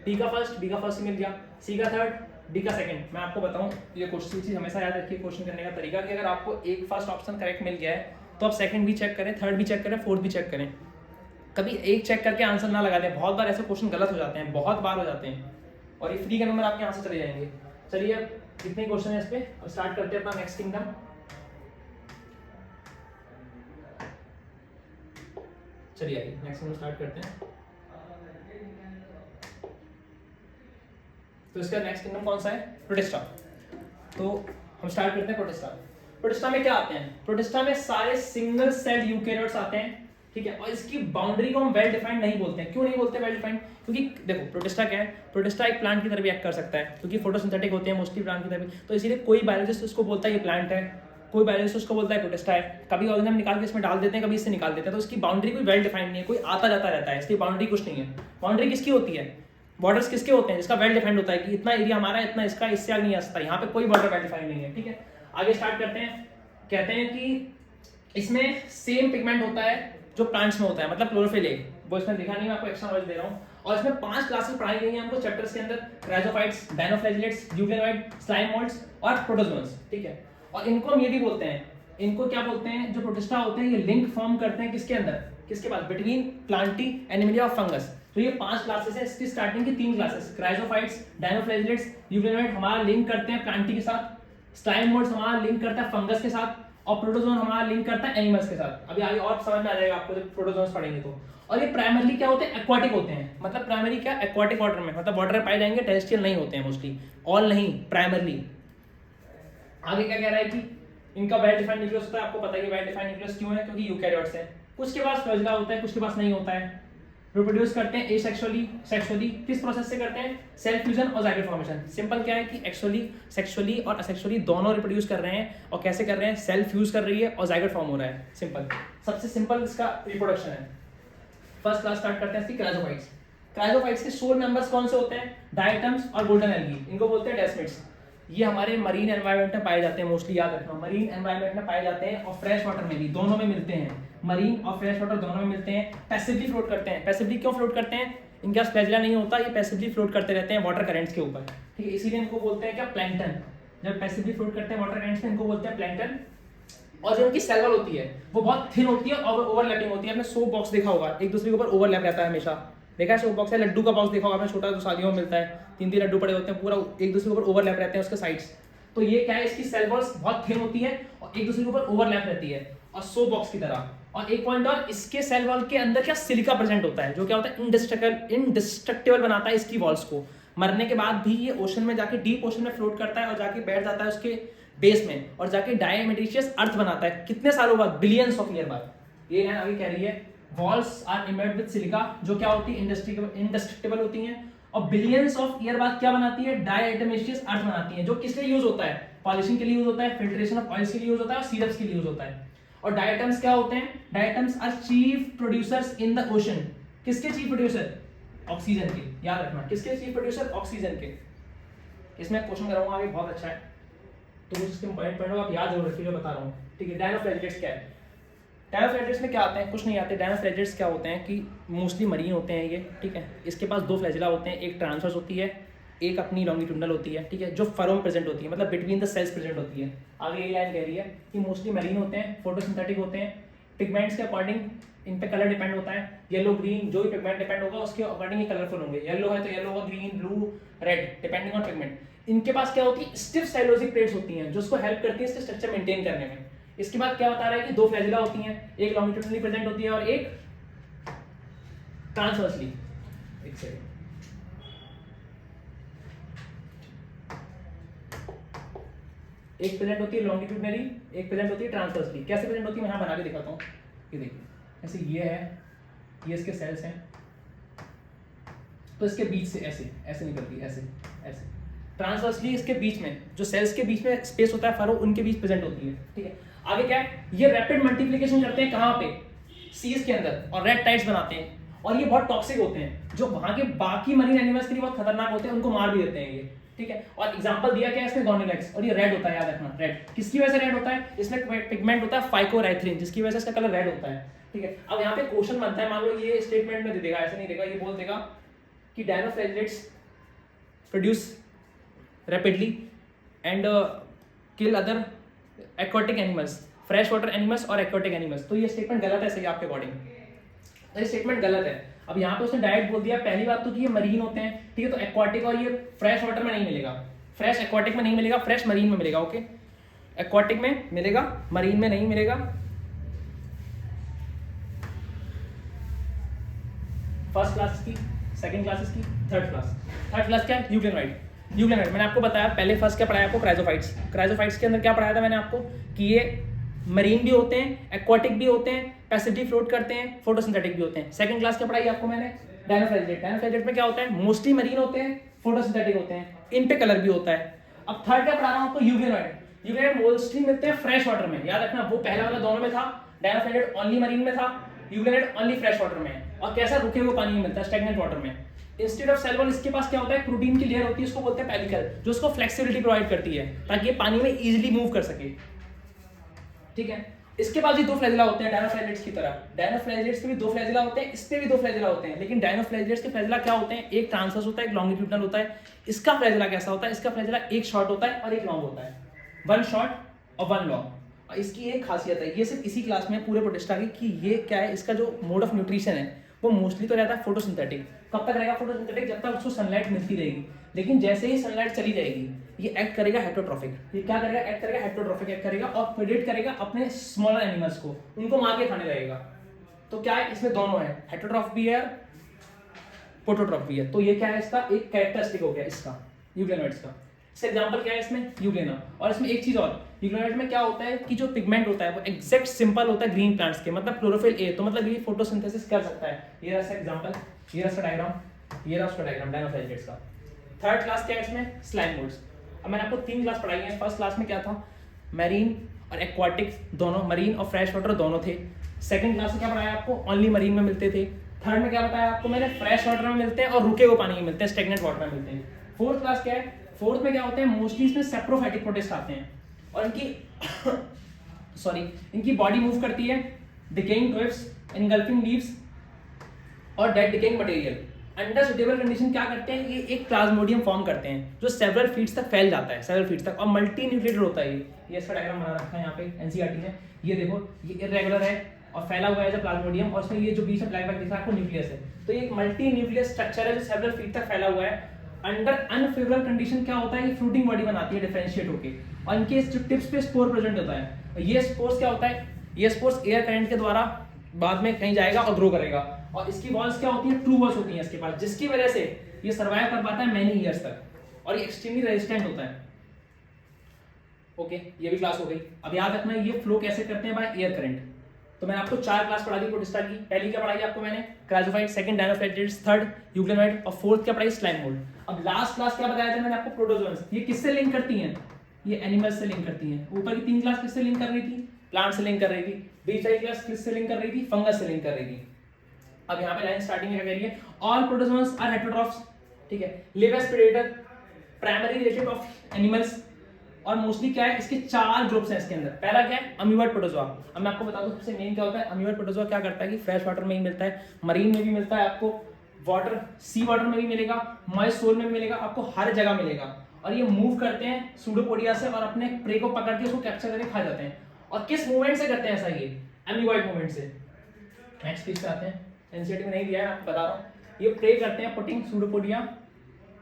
बी का फर्स्ट, बी का फर्स्ट मिल गया, सी का थर्ड, डी का सेकंड। मैं आपको बताऊं, ये क्वेश्चन चीज हमेशा याद रखिए क्वेश्चन करने का तरीका, कि अगर आपको एक फर्स्ट ऑप्शन करेक्ट मिल गया है तो आप सेकंड भी चेक करें, थर्ड भी चेक करें, फोर्थ भी चेक करें। कभी एक चेक करके आंसर ना लगा दें, बहुत बार ऐसे क्वेश्चन गलत हो जाते हैं, बहुत बार हो जाते हैं, और ये फ्री के नंबर आपके यहाँ से चले जाएंगे। चलिए अब कितने क्वेश्चन है इस पे, अब स्टार्ट करते हैं अपना नेक्स्ट किंगडम। चलिए आइए नेक्स्ट किंगडम स्टार्ट करते हैं। तो इसका नेक्स्ट किंगडम कौन सा है? प्रोटिस्टा। तो हम स्टार्ट करते हैं प्रोटिस्टा। प्रोटिस्टा में क्या आते हैं? प्रोटिस्टा में सारे सिंगल सेल यूकैरियोट्स आते हैं, ठीक है। और इसकी बाउंड्री को हम वेल डिफाइंड नहीं बोलते हैं। क्यों नहीं बोलते वेल डिफाइंड? क्योंकि देखो प्रोटिस्टा क्या है, प्रोटिस्टा एक प्लांट की तरह भी एक्ट कर सकता है, क्योंकि फोटोसिंथेटिक होते हैं मोस्टली प्लांट की तरह, तो इसीलिए कोई बायोलॉजिस्ट उसको बोलता है ये प्लांट है, कोई बायोलॉजिस्ट उसको बोलता है प्रोटिस्टा है, कभी ऑर्गेनिज्म निकाल के इसमें डाल देते हैं, कभी इससे निकाल देते हैं, तो इसकी बाउंड्री कोई वेल डिफाइंड नहीं है, कोई आता जाता रहता है, इसकी बाउंड्री कुछ नहीं है। बाउंड्री किसकी होती है, बॉर्डर्स किसके होते हैं, जिसका वेल डिफाइंड होता है कि इतना एरिया हमारा है, इतना इसका, इससे आगे नहीं आ सकता। यहाँ पे कोई बॉर्डर वेल डिफाइंड नहीं है, ठीक है। आगे स्टार्ट करते हैं। कहते हैं कि इसमें सेम पिगमेंट होता है जो प्लांट्स में होता है, मतलब क्लोरोफिल एक, वो इसमें दिखा नहीं, मैं आपको एक्स्ट्रा नॉलेज दे रहा हूँ। और इसमें 5 क्लासेस पढ़ाई गई हैं हमको चैप्टर्स के अंदर, क्राइजोफाइट्स, डायनोफ्लैजिलेट्स, यूग्लेनोइड, स्लाइम मोल्ड्स और प्रोटोजोन्स, ठीक है। और इनको हम ये भी बोलते हैं, इनको क्या बोलते हैं, जो प्रोटिस्टा होते हैं ये लिंक फॉर्म करते हैं किसके अंदर, किसके पास, बिटवीन प्लांटी, एनिमलिया और फंगस। तो ये 5 क्लासेस है, इसकी स्टार्टिंग की 3 क्लासेस, क्राइजोफाइट्स, डायनोफ्लैजिलेट्स, यूग्लेनोइड हमारा लिंक करते हैं प्लांटी के साथ, स्लाइम मोल्ड्स हमारा लिंक करता है फंगस के साथ, और प्रोटोजोन हमारा लिंक करता है एनिमल्स के साथ। अभी आगे और समझ में आ जाएगा आपको जब प्रोटोजोन्स पढ़ेंगे तो। और ये प्राइमरली क्या होते हैं, एक्वाटिक होते हैं, मतलब प्राइमरी क्या, एक्वाटिक वाटर में, मतलब वाटर में पाए जाएंगे, टेरेस्ट्रियल नहीं होते हैं मोस्टली, ऑल नहीं, प्राइमरली। आगे क्या कह रहा है कि इनका वेल डिफाइंड न्यूक्लियस होता है, आपको पता है कि वेल डिफाइंड न्यूक्लियस क्यों है, क्योंकि यूकैरियोट्स है, कुछ के पास फ्लैजेला होता है, कुछ के पास नहीं होता है। रिप्रोड्यूस करते हैं एसेक्सुअली, सेक्सुअली, किस प्रोसेस से करते हैं, सेल फ्यूजन और ज़ाइगोट फॉर्मेशन। सिंपल क्या है कि एक्चुअली सेक्सुअली और असेक्सुअली दोनों रिप्रोड्यूस कर रहे हैं, और कैसे कर रहे हैं, सेल फ्यूज कर रही है और ज़ाइगोट फॉर्म हो रहा है, सिंपल, सबसे सिंपल इसका रिप्रोडक्शन है। फर्स्ट क्लास स्टार्ट करते हैं इसकी क्राइजोफाइट्स। क्राइजोफाइट्स के सोल मेंबर्स कौन से होते हैं, डायटम्स और गोल्डन एल्गी, इनको बोलते हैं डेस्मिड्स। ये हमारे मरीन एनवायरनमेंट में पाए जाते हैं, मोस्टली याद रखना, मरीन एनवायरनमेंट में पाए जाते हैं, और फ्रेश वाटर में भी, दोनों में मिलते हैं, मरीन और फ्रेश वाटर दोनों में मिलते हैं। पैसिवली फ्लोट करते हैं, पैसिवली क्यों फ्लोट करते हैं, इनके पास फ्लैजेला नहीं होता, ये पैसिवली फ्लोट करते रहते हैं वाटर करेंट्स के ऊपर, ठीक है, इसीलिए इनको बोलते हैं क्या, प्लैंकटन। जब पैसिवली फ्लोट करते हैं वाटर करेंट्स में, इनको बोलते हैं प्लैंकटन। और जो इनकी सेल वॉल होती है वो बहुत थिन होती है और ओवरलैपिंग होती है। आपने सोप बॉक्स देखा होगा, एक दूसरे के ऊपर ओवरलैप रहता है हमेशा, देखा है सोप बॉक्स है, लड्डू का बॉक्स देखा होगा आपने, छोटा जो शादियों में मिलता है, 3-3 लड्डू पड़े होते हैं, पूरा एक दूसरे के ऊपर ओवरलैप रहते हैं उसके साइड्स। तो ये क्या है, इसकी सेल वॉल्स बहुत थिन होती है और एक दूसरे के ऊपर ओवरलैप रहती है, और सोप बॉक्स की तरह। और एक पॉइंट और, इसके सेल वॉल के अंदर क्या, सिलिका प्रेजेंट होता है, जो क्या होता है, इंडिस्ट्रक्टिबल बनाता है इसकी वॉल्स को। मरने के बाद भी ये ओशन में जाके, डीप ओशन में फ्लोट करता है और जाके बैठ जाता है उसके बेस में, और जाके डायमेटिशियस अर्थ बनाता है, कितने सालों बाद, बिलियंस ऑफ ईयर बाद। ये लाइन आगे कह रही है, वॉल्स आर इमेड विद सिलिका, जो क्या होती है, इंडिस्ट्रक्टिबल होती हैं, और बिलियंस ऑफ ईयर बाद क्या बनाती है, डायमेटिशियस अर्थ बनाती है, जो किस लिए यूज होता है, पॉलिशिंग के लिए यूज होता है, फिल्ट्रेशन ऑफ ऑयल्स के लिए यूज होता है, और सिरप्स के लिए यूज होता है। और डायटम्स क्या होते हैं, diatoms are chief producers in the ocean. किसके चीफ प्रोड्यूसर, ऑक्सीजन के, याद रखना, किसके चीफ प्रोड्यूसर, ऑक्सीजन के। इसमें क्वेश्चन कराऊंगा आगे, बहुत अच्छा है, तो कुछ इसके पॉइंट आप याद जरूर रखिए, बता रहा हूँ, ठीक है। डायनोफ्लैजिलेट्स क्या है, डायनोफ्लैजिलेट्स में क्या आते हैं, कुछ नहीं आते। डायनोफ्लैजिलेट्स क्या होते हैं कि मोस्टली मरीन होते हैं ये, ठीक है। इसके पास 2 फ्लैजिला होते हैं, एक ट्रांसवर्स होती है, एक अपनी लॉन्गिट्यूडनल होती है, ठीक है, जो फरो में प्रेजेंट होती है, मतलब बिटवीन द सेल्स प्रेजेंट होती है। आगे ये लाइन कह रही है कि मोस्टली मरीन होते हैं, फोटोसिंथेटिक होते हैं, पिगमेंट्स के अकॉर्डिंग इन पे कलर डिपेंड होता है, येलो ग्रीन, जो भी पिगमेंट डिपेंड होगा उसके अकॉर्डिंग ही कलरफुल होंगे, येलो है तो येलो होगा, green, blue, red, depending on pigment. इनके पास क्या होती है, स्टिफ सेलुलोजिक प्लेट्स होती हैं, जो उसको हेल्प करती है इसके स्ट्रक्चर मेंटेन करने में। इसके बाद क्या बता रहा है कि 2 फ्लैजिला होती हैं, एक लॉन्गिट्यूडनली प्रेजेंट होती है और एक ट्रांसवर्सली। एक सेकंड, एक प्रेजेंट होती है लॉन्गिट्यूडनली, एक प्रेजेंट होती है ट्रांसवर्सली। कैसे प्रेजेंट होती है, मैं यहाँ बना के दिखाता हूँ, ये देखिए, ऐसे ये है, ये इसके सेल्स हैं, तो इसके बीच से ऐसे ऐसे निकलती है, ऐसे ऐसे। ट्रांसवर्सली इसके बीच में, जो सेल्स के बीच में स्पेस होता है फरो, उनके बीच प्रेजेंट होती है, ठीक है। आगे क्या है, ये रैपिड मल्टीप्लिकेशन करते हैं कहाँ पे, सीज के अंदर, और रेड टाइड्स बनाते हैं, और ये बहुत टॉक्सिक होते हैं, जो वहाँ के बाकी मरीन एनिमल्स के लिए बहुत खतरनाक होते हैं, उनको मार भी देते हैं ये, ठीक है। और एग्जांपल दिया क्या है इसमें, गोनोलैक्स, और ये रेड होता है, याद रखना, रेड किसकी वजह से रेड होता है, इसमें पिगमेंट होता है फाइकोराइथ्रिन, जिसकी वजह से इसका कलर रेड होता है, ठीक है। अब यहाँ पे क्वेश्चन बनता है, मान लो ये स्टेटमेंट में दे देगा, ऐसे नहीं देगा, ये बोल देगा कि dinoflagellates produce rapidly and kill other aquatic animals, fresh water animals और एक्वाटिक एनिमल्स। तो ये स्टेटमेंट गलत है, सही आपके अकॉर्डिंग, तो ये स्टेटमेंट गलत है। अब यहाँ पे उसने डायरेक्ट बोल दिया, पहली बात तो कि ये मरीन होते हैं, ठीक है, तो एक्वाटिक और ये फ्रेश वाटर में नहीं मिलेगा, फ्रेश एक्वाटिक में नहीं मिलेगा, फ्रेश मरीन में मिलेगा, ओके, एक्वाटिक में मिलेगा, मरीन में नहीं मिलेगा। फर्स्ट क्लास की, सेकंड क्लासेस की, थर्ड क्लास क्या है, यूग्लेनोइड। यूग्लेनोइड मैंने आपको बताया, पहले फर्स्ट क्या पढ़ाया आपको, क्राइजोफाइट्स। क्राइजोफाइट्स के अंदर क्या पढ़ाया था मैंने आपको कि ये मरीन भी होते हैं, एक्वाटिक भी होते हैं, पैसिवली फ्लोट करते हैं, फोटोसिंथेटिक भी होते हैं। सेकंड क्लास क्या पढ़ाई आपको मैंने, डायनोफ्लैजिलेट। डायनोफ्लैजिलेट में क्या होता है, मोस्टली मरीन होते हैं, फोटोसिंथेटिक होते हैं, इन पे कलर भी होता है। अब थर्ड क्या पढ़ा रहा हूं आपको, यूग्लेनोइड। यूग्लेनाइट मोस्टली मिलते हैं फ्रेश वाटर में, याद रखना वो पहला वाला दोनों में था, डायनोफ्लाइलेट ओनली मरीन में था, यूग्लेनाइट ओनली फ्रेश वाटर में। और कैसा रुके हुए पानी में मिलता है, स्टैग्नेंट वाटर में। इंस्टेड ऑफ सेल वॉल इसके पास क्या होता है, प्रोटीन की लेयर होती है, उसको बोलते हैं पेलिकल, जो उसको फ्लेक्सिबिलिटी प्रोवाइड करती है ताकि ये पानी में इजीली मूव कर सके, ठीक है। इसके पास भी दो फ्लैजिला होते हैं डायनोफ्लाइलेट्स की तरह, डायनोफ्लाइलेट्स के भी दो फ्लैजिला होते हैं, इस पे भी दो फ्लैजिला होते हैं, लेकिन डायनोफ्लाइलेट्स के फ्लैजिला क्या होते हैं, एक ट्रांसवर्स होता है, एक लॉन्गिट्यूडनल होता है। इसका फ्लैजिला कैसा होता है, इसका फ्लैजिला एक शॉर्ट होता है और एक लॉन्ग होता है, वन शॉर्ट और वन लॉन्ग। और इसकी एक खासियत है, ये सिर्फ इसी क्लास में पूरे प्रोटिस्टा की, कि ये क्या है, इसका जो मोड ऑफ न्यूट्रिशन है वो मोस्टली तो रहता है फोटोसिंथेटिक। कब तक रहेगा फोटोसिंथेटिक, जब तक उसको सनलाइट मिलती रहेगी, लेकिन जैसे ही सनलाइट चली जाएगी ये एक्ट करेगा हेटरोट्रॉफिक। ये क्या करेगा, एक्ट करेगा हेटरोट्रॉफिक, एक्ट करेगा और प्रेडेट करेगा अपने स्मॉलर एनिमल्स को, उनको मार के खाने लगेगा। तो क्या है, इसमें दोनों है, हेटरोट्रॉफ भी है, पोटोट्रॉफ भी है। तो ये क्या है, इसका एक कैरेक्टरिस्टिक हो गया इसका यूग्लेनोइड्स का। इसका एग्जांपल क्या है इसमें, यूग्लेना। और इसमें एक चीज और, यूग्लेनोइड में क्या होता है कि जो पिगमेंट होता है वो एग्जैक्ट सिंपल होता है ग्रीन प्लांट्स के, मतलब क्लोरोफिल ए, तो मतलब ये फोटोसिंथेसिस कर सकता है। ये रहा इसका एग्जांपल, ये रहा इसका डायग्राम, ये रहा उसका डायग्राम डायनोफ्लाइलेट्स का। थर्ड क्लास क्या है इसमें, स्लाइम मोड्स। अब मैंने आपको 3 क्लास पढ़ाई है। फर्स्ट क्लास में क्या था, मैरीन और एक्वाटिक दोनों, मरीन और फ्रेश वाटर दोनों थे। सेकंड क्लास में क्या पढ़ाया आपको, ओनली मरीन में मिलते थे। थर्ड में क्या बताया आपको मैंने, फ्रेश वाटर में मिलते हैं और रुके हुए पानी में मिलते हैं, स्टैग्नेंट वाटर में मिलते हैं। फोर्थ क्लास क्या है, फोर्थ में क्या होते हैं, मोस्टली इसमें सेप्रोफाइटिक प्रोटिस्ट आते हैं और इनकी सॉरी इनकी बॉडी मूव करती है डिकेइंग ट्विब्स, एनगल्फिंग लीव्स और dead decaying material. Under suitable condition क्या करते हैं, ये एक प्लाज्मोडियम फॉर्म करते हैं जो सेवरल फीट्स तक फैल जाता है, सेवरल फीट्स तक, और मल्टी न्यूक्लिएटेड होता है। ये इसका डायग्राम बना रखा है यहाँ पे एनसीईआरटी में। ये देखो, ये इरेगुलर है और फैला हुआ है जो प्लाज्मोडियम, और इसमें ये जो बीच में ब्लैक दिख रहा है आपको न्यूक्लियस है। तो ये एक मल्टी न्यूक्लियस स्ट्रक्चर है जो सेवरल फीट तक फैला हुआ है। अंडर अनफेवरेबल कंडीशन क्या होता है, ये फ्रूटिंग बॉडी बनाती है डिफरेंशिएट होके, और इनके जो टिप्स पे स्पोर प्रेजेंट होता है। ये स्पोर्स क्या होता है, ये स्पोर्स एयर करंट के द्वारा बाद में कहीं जाएगा और ग्रो करेगा, और इसकी वॉल्स क्या होती है, ट्रू वॉल्स होती हैं इसके पास, जिसकी वजह से ये सर्वाइव कर पाता है मैनी ईयर्स तक, और ये एक्सट्रीमली रेजिस्टेंट होता है। ओके, ये भी क्लास हो गई। अब याद रखना ये फ्लो कैसे करते हैं, बाय एयर करंट। तो मैंने आपको 4 क्लास पढ़ा दी प्रोटिस्टा की। पहली क्या पढ़ाई आपको मैंने, क्रायोफाइट, सेकंड डायनोफ्लाइलेट्स, थर्ड यूग्लेनोइड, और फोर्थ क्या पढ़ाई, स्लाइम मोल्ड। अब लास्ट क्लास क्या बताया था मैंने आपको, प्रोटोजोन्स। ये किससे लिंक करती हैं, ये एनिमल्स से लिंक करती हैं। ऊपर की 3 क्लास किससे लिंक कर रही थी, प्लांट से लिंक कर रही थी। बीच वाली क्लास किससे लिंक कर रही थी, फंगस से लिंक कर रही थी। अब यहाँ पे लाइन स्टार्टिंग में क्या कह रही है, ऑल प्रोटोजोन्स आर हेटेरोट्रॉफ्स, ठीक है, live as predator, primary relative of animals, और मोस्टली क्या है, इसके 4 ग्रुप्स हैं इसके अंदर। पहला क्या है, अमीबॉइड प्रोटोजोआ। अब मैं आपको बता दूं सबसे मेन क्या होता है। अमीबॉइड प्रोटोजोआ क्या करता है कि फ्रेश वाटर में ही मिलता है, मरीन में भी मिलता है, आपको वाटर सी वाटर में भी मिलेगा, मॉइस्ट सोल में भी मिलेगा, आपको हर जगह मिलेगा। और ये मूव करते हैं सूडोपोडिया से और अपने प्रे को पकड़ के उसको कैप्चर करके खा जाते हैं। और किस मूवमेंट से करते हैं ऐसा, ये अमीबॉइड मूवमेंट से। नेक्स्ट पेज पे आते हैं, एनसीईआरटी में नहीं दिया है, आपको बता रहा हूँ। ये प्रे करते हैं पुटिंग सूडोपोडिया,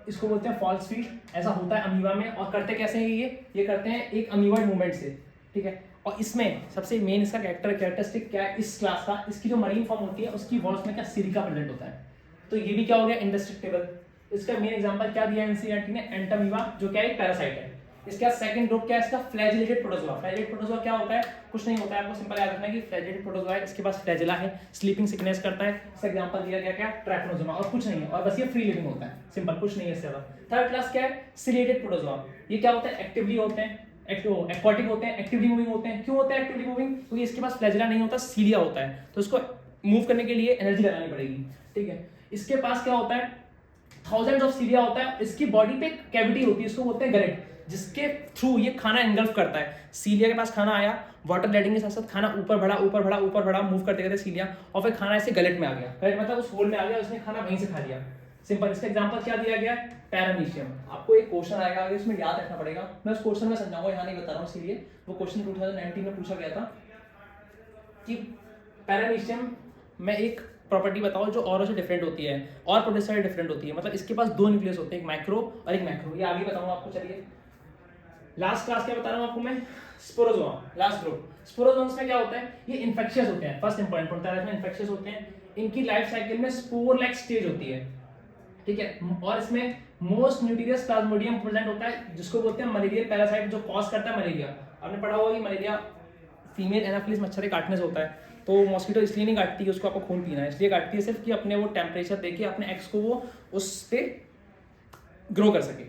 इसको बोलते हैं फॉल्स फीट, ऐसा होता है अमीबा में। और करते कैसे हैं ये करते हैं एक अमीबॉइड मूवमेंट से, ठीक है। और इसमें सबसे मेन इसका कैरेक्टरिस्टिक क्या है इस क्लास का, इसकी जो मरीन फॉर्म होती है उसकी वॉल्स में क्या सिलिका प्रेजेंट होता है। तो ये भी क्या हो गया, इंडेस्ट्रक्टिबल। इसका मेन एग्जांपल क्या दिया है एनसीईआरटी ने, एंटामीबा, जो क्या है पैरासाइट है। इसके बाद सेकंड ग्रुप क्या है इसका, फ्लैजिलेटेड प्रोटोजोआ। फ्लैजिलेटेड प्रोटोजोआ क्या होता है, कुछ नहीं होता है, आपको सिंपल याद रखना है कि फ्लैजिलेटेड प्रोटोजोआ है, इसके पास फ्लैजिला है, स्लीपिंग सिकनेस करता है। इसका एग्जांपल दिया गया क्या, ट्रैपनोजोमा, और कुछ नहीं है, और बस ये फ्री लिविंग होता है, सिंपल, कुछ नहीं है इससे ज्यादा। थर्ड क्लास क्या है, सिलिएटेड प्रोटोजोआ। ये क्या होता है, एक्टिवली होते हैं, एक्वाटिक होते हैं, एक्टिवली मूविंग होते हैं। क्यों होते हैं एक्टिवली मूविंग, क्योंकि इसके पास फ्लैजिला नहीं होता, सीलिया होता है, तो इसको मूव करने के लिए एनर्जी लगानी पड़ेगी, ठीक है। इसके पास क्या होता है, थाउजेंड्स ऑफ सीलिया होता है, इसकी बॉडी पे कैविटी होती है, इसको बोलते हैं गलेट, जिसके थ्रू ये खाना एंगल्फ करता है। सीलिया के पास खाना आया, वाटर लेटिंग के साथ साथ खाना ऊपर बढ़ा ऊपर बढ़ा ऊपर बढ़ा, मूव करते करते सीलिया, और फिर खाना ऐसे गलेट में आ गया, गलेट मतलब उस होल में आ गया, उसने खाना वहीं से खा लिया, सिंपल। इसका एग्जांपल क्या दिया गया, पैरामीशियम। आपको एक क्वेश्चन आएगा, आगे इसमें याद रखना पड़ेगा, मैं उस क्वेश्चन में समझाऊंगा, यहाँ नहीं बता रहा हूँ, इसीलिए वो क्वेश्चन 2019 में पूछा गया था कि पैरामीशियम में एक प्रॉपर्टी बताओ जो और से डिफरेंट होती है, और प्रोटिस्टा से डिफरेंट होती है, मतलब इसके पास 2 न्यूक्लियस होते हैं, एक माइक्रो और एक मैक्रो। ये आगे बताऊंगा आपको, चलिए। लास्ट क्लास क्या बता रहा हूँ आपको मैं, स्पोरोजोआ, लास्ट ग्रुप। स्पोरोजोन्स में क्या होता है, ये इन्फेक्शियस होते हैं, फर्स्ट इंपॉर्टेंट होता है इसमें, इन्फेक्शियस होते हैं। इनकी लाइफ साइकिल में स्पोर लाइक स्टेज होती है, ठीक है। और इसमें मोस्ट न्यूट्रियस प्लाज्मोडियम प्रेजेंट होता है, जिसको बोलते हैं मलेरियल पैरासाइट, जो कॉज करता है मलेरिया। आपने पढ़ा होगा कि मलेरिया फीमेल एनाफिलिस मच्छर के काटने से होता है, तो मॉस्किटो इसलिए नहीं काटती है, उसको आपको खून पीना है, इसलिए काटती है सिर्फ कि अपने वो टेम्परेचर देके अपने एग्स को वो उस पे ग्रो कर सके,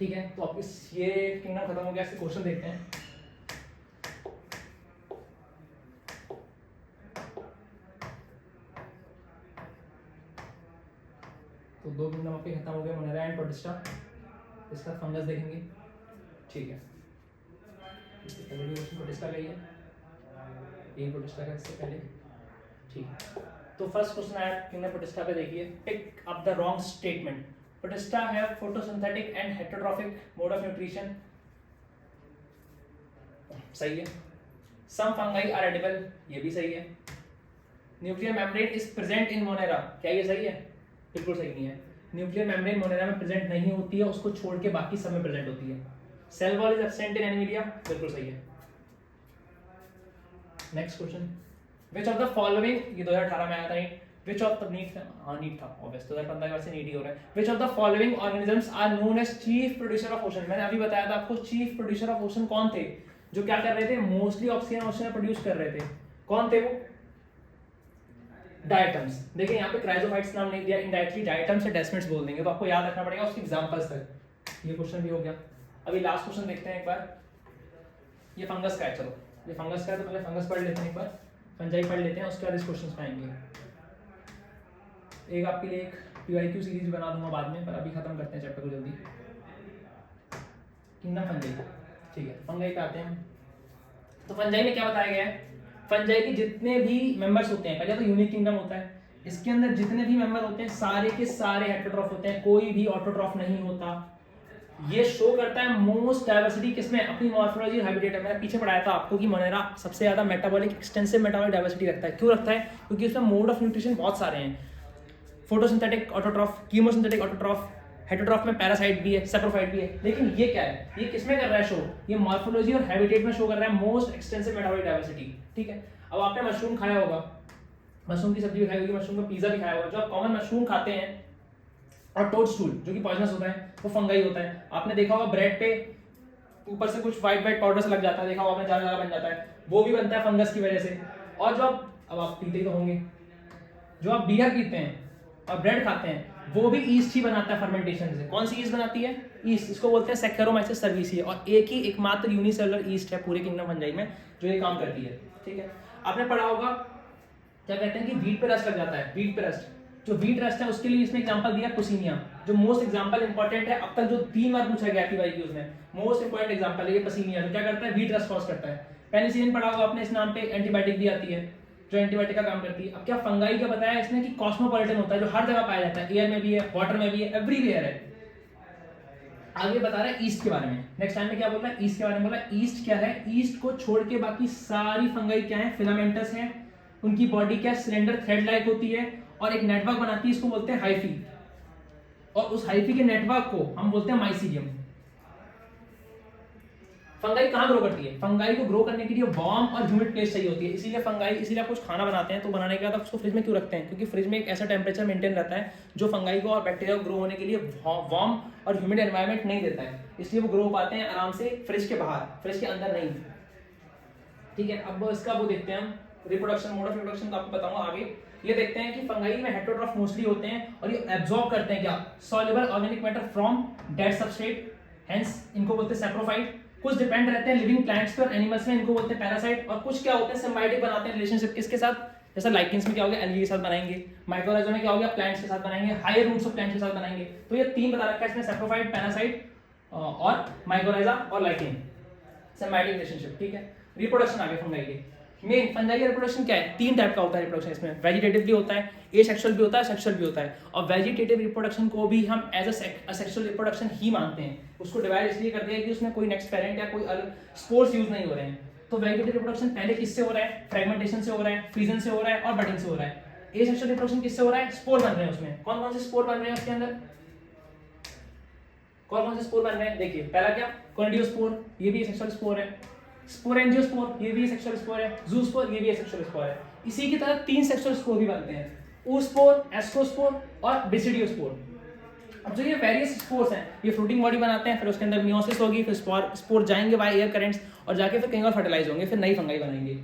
ठीक है, तो आप इस ये किंगडम खत्म हो गया, इसके क्वेश्चन देखते हैं। तो 2 किंगडम आपके खत्म हो गए, मोनेरा एंड प्रोटिस्टा। इसका फंगस देखेंगे, ठीक है। इससे पहले क्वेश्चन प्रोटिस्टा का ही है, ये प्रोटिस्टा का इससे पहले, ठीक है। तो फर्स्ट क्वेश्चन आया किंगडम प्रोटिस्टा पे, देखिए pick up the wrong statement. Protista have photosynthetic and heterotrophic mode of nutrition, सही है। सम फंगाई आर एडिबल, ये भी सही है। Nuclear membrane is present in Monera, क्या ये सही है? बिल्कुल सही नहीं है। न्यूक्लियर मेम्ब्रेन मोनेरा में प्रेजेंट नहीं होती है, उसको छोड़ के बाकी सब में प्रेजेंट होती है। Cell wall is absent in animalia, बिल्कुल सही है। Next question, which of the following, ये 2018 में आया था NEET, which of the NEET था, हाँ नीट था ऑब्वियस, 2015 से नीट ही हो रहा है। Which of the following organisms are known as chief producer of ocean, मैंने अभी बताया था आपको चीफ प्रोड्यूसर ऑफ ओशन कौन थे, जो क्या कर रहे थे, मोस्टली ऑक्सीजन ओशन प्रोड्यूस कर रहे थे। कौन थे वो? डायटम्स। देखिए यहाँ पे क्राइजोफाइट्स नाम नहीं दिया, इनडायरेक्टली डायटम्स से डेस्मिड्स बोल देंगे, तो आपको याद रखना पड़ेगा उसके एग्जांपल्स तक। ये क्वेश्चन भी हो गया। अभी लास्ट क्वेश्चन देखते हैं एक बार, ये फंगस का है, चलो ये फंगस का है, तो पहले फंगस पढ़ लेते हैं एक बार, फंजाई पढ़ लेते हैं, उसके बाद इस क्वेश्चन पे आएंगे। एक आपके लिए एक पीवाईक्यू सीरीज बना दूंगा बाद में, पर अभी खत्म करते हैं चैप्टर को जल्दी। किंगडम फंजाई, ठीक है, फंजाई पे आते हैं। तो फंजाई में क्या बताया गया है, फंजाई के जितने भी मेंबर्स होते हैं, पहले तो यूनिक किंगडम होता है, इसके अंदर जितने भी मेंबर होते हैं सारे के सारे हेटेरोट्रॉफ होते हैं, कोई भी ऑटोट्रॉफ नहीं होता। ये शो करता है मोस्ट डाइवर्सिटी किसमें, अपनी मॉर्फोलॉजी और हैबिटेट। मैंने पीछे पढ़ाया था आपको कि मोनेरा सबसे ज्यादा मेटाबॉलिक एक्सटेंसिव मेटाबॉलिक डाइवर्सिटी रखता है। क्यों रखता है? क्योंकि उसमें मोड ऑफ न्यूट्रिशन बहुत सारे हैं, photosynthetic autotroph, chemosynthetic autotroph, heterotroph में पैरासाइट भी है, सैप्रोफाइट भी है। लेकिन ये क्या है, ये किसमें कर रहा है शो, ये मॉर्फोलॉजी और हैबिटेट में शो कर रहा है मोस्ट एक्सटेंसिव मेटाबॉलिक डाइवर्सिटी, ठीक है। अब आपने मशरूम खाया होगा, मशरूम की सब्जी भी खाई होगी, मशरूम का पिज्जा भी खाया होगा। जो आप कॉमन मशरूम खाते हैं और टोडस्टूल जो कि पॉइजनस होता है, वो फंगाई होता है। आपने देखा होगा ब्रेड पे ऊपर से कुछ व्हाइट व्हाइट पाउडर से लग जाता है, देखा होगा आपने, ज़्यादा ज़्यादा बन जाता है, वो भी बनता है फंगस की वजह से। और जो आप पीते ही तो होंगे, जो आप बियर पीते हैं और ब्रेड खाते हैं, वो भी ईस्ट ही बनाता है फर्मेंटेशन से। कौन सी ईस्ट बनाती है? ईस्ट, इसको बोलते हैं सैक्रोमाइसिस सर्विसिया, और एक ही एकमात्र यूनिसेलुलर ईस्ट है पूरे किंगडम फंजाई में जो ये काम करती है, ठीक है। आपने पढ़ा होगा क्या कहते हैं कि वीट पे रस्ट लग जाता है, वीट पे रस्ट, जो वीट रस्ट है उसके लिए इसमें एग्जांपल दिया पसीनिया, जो मोस्ट एग्जांपल इंपॉर्टेंट है, अब तक जो 3 बार पूछा गया पीवाईक्यूज में, मोस्ट इंपॉर्टेंट एग्जांपल है ये पसीनिया, जो क्या करता है, वीट रस्ट कॉज करता है। पेनिसिलिन पढ़ा होगा आपने, इस नाम पे एंटीबायोटिक भी आती है, जो एंटीबायोटिक का काम करती है। अब क्या फंगाई का बताया इसने कि कॉस्मोपॉलिटन होता है, जो हर जगह पाया जाता है, एयर में भी है, वाटर में भी है, एवरीवेयर है। आगे बता रहा है ईस्ट के बारे में, नेक्स्ट टाइम में क्या बोल रहा है, ईस्ट के बारे में बोल रहा है। ईस्ट क्या है? ईस्ट को छोड़ के बाकी सारी फंगाई क्या है, फिलामेंटस है, उनकी बॉडी क्या सिलेंडर थ्रेड लाइक होती है और एक नेटवर्क बनाती है, इसको बोलते हैं हाइफी, और उस हाइफी के नेटवर्क को हम बोलते हैं माइसीडियम। फंगाई कहाँ ग्रो करती है? फंगाई को ग्रो करने के लिए वार्म और ह्यूमिड प्लेस चाहिए होती है, इसीलिए फंगाई, इसीलिए आप कुछ खाना बनाते हैं तो बनाने के बाद उसको फ्रिज में क्यों रखते हैं? क्योंकि फ्रिज में एक ऐसा टेम्परेचर मेंटेन रहता है जो फंगाई को और बैक्टीरिया को ग्रो होने के लिए वार्म और ह्यूमिड एनवायरनमेंट नहीं देता है, इसलिए वो ग्रो पाते हैं आराम से फ्रिज के बाहर, फ्रिज के अंदर नहीं, ठीक है। अब इसका वो देखते हैं हम, रिप्रोडक्शन, मोड ऑफ रिप्रोडक्शन तो आपको बताऊंगा आगे। ये देखते हैं कि फंगाई में हेटेरोट्रॉफ मोस्टली होते हैं और ये एब्जॉर्ब करते हैं क्या, soluble organic matter from dead substrate, hence इनको बोलते हैं सैप्रोफाइट। कुछ डिपेंड रहते हैं लिविंग प्लांट्स पर, एनिमल्स में, इनको बोलते हैं पैरासाइट। और कुछ क्या होते हैं, सिम्बायोटिक बनाते हैं रिलेशनशिप किसके साथ, जैसे लाइकेंस में क्या हो गया, एल्गी के साथ बनाएंगे, माइक्रोराइजा में क्या हो गया, प्लांट्स के साथ बनाएंगे, हायर रूट्स ऑफ प्लांट्स के साथ बनाएंगे। तो ये 3 बता रखा है इसमें, सैप्रोफाइट, पैरासाइट और माइक्रोराइजा और लाइकेन, सिम्बायोटिक रिलेशनशिप, ठीक है। रिप्रोडक्शन आगे फंगाई के मेन, फंगाई का रिप्रोडक्शन क्या है, 3 टाइप का होता है रिप्रोडक्शन इसमें, वेजिटेटिव भी होता है, एसेक्सुअल भी होता है, सेक्सुअल भी होता है। और वेजिटेटिव रिप्रोडक्शन को भी हम एज अ सेक्सुअल रिप्रोडक्शन ही मानते हैं, उसको डिवाइड इसलिए कर दिया है कि उसमें कोई नेक्स्ट पेरेंट या कोई अलग स्पोर्स यूज नहीं हो रहे हैं। तो वेजिटेटिव रिप्रोडक्शन पहले किससे हो रहा है, फ्रेगमेंटेशन से हो रहा है, फ्यूजन से हो रहा है और बडिंग से हो रहा है। एसेक्सुअल रिप्रोडक्शन किससे हो रहा है, स्पोर बन रहे हैं उसमें। कौन कौन से स्पोर बन रहे हैं उसके अंदर, कौन कौन से स्पोर बन रहे हैं, देखिए पहला क्या, कोनिडियोस्पोर, ये भी सेक्सुअल स्पोर है, स्पोरेंजियोस्पोर, ये भी सेक्सुअल स्पोर है, जूस्पोर, ये भी सेक्सुअल स्पोर है। इसी की तरह 3 सेक्सुअल स्पोर भी बनते हैं, oospore, एस्ट्रोस्पोर और बेसिडियोस्पोर। अब जो ये वेरियस स्पोर्स हैं, ये फ्रूटिंग बॉडी बनाते हैं, फिर उसके अंदर मियोसिस होगी, फिर स्पोर जाएंगे बाय एयर करंट्स और जाके फिर कहीं और फर्टिलाइज होंगे, फिर नई फंगाई बनेंगे।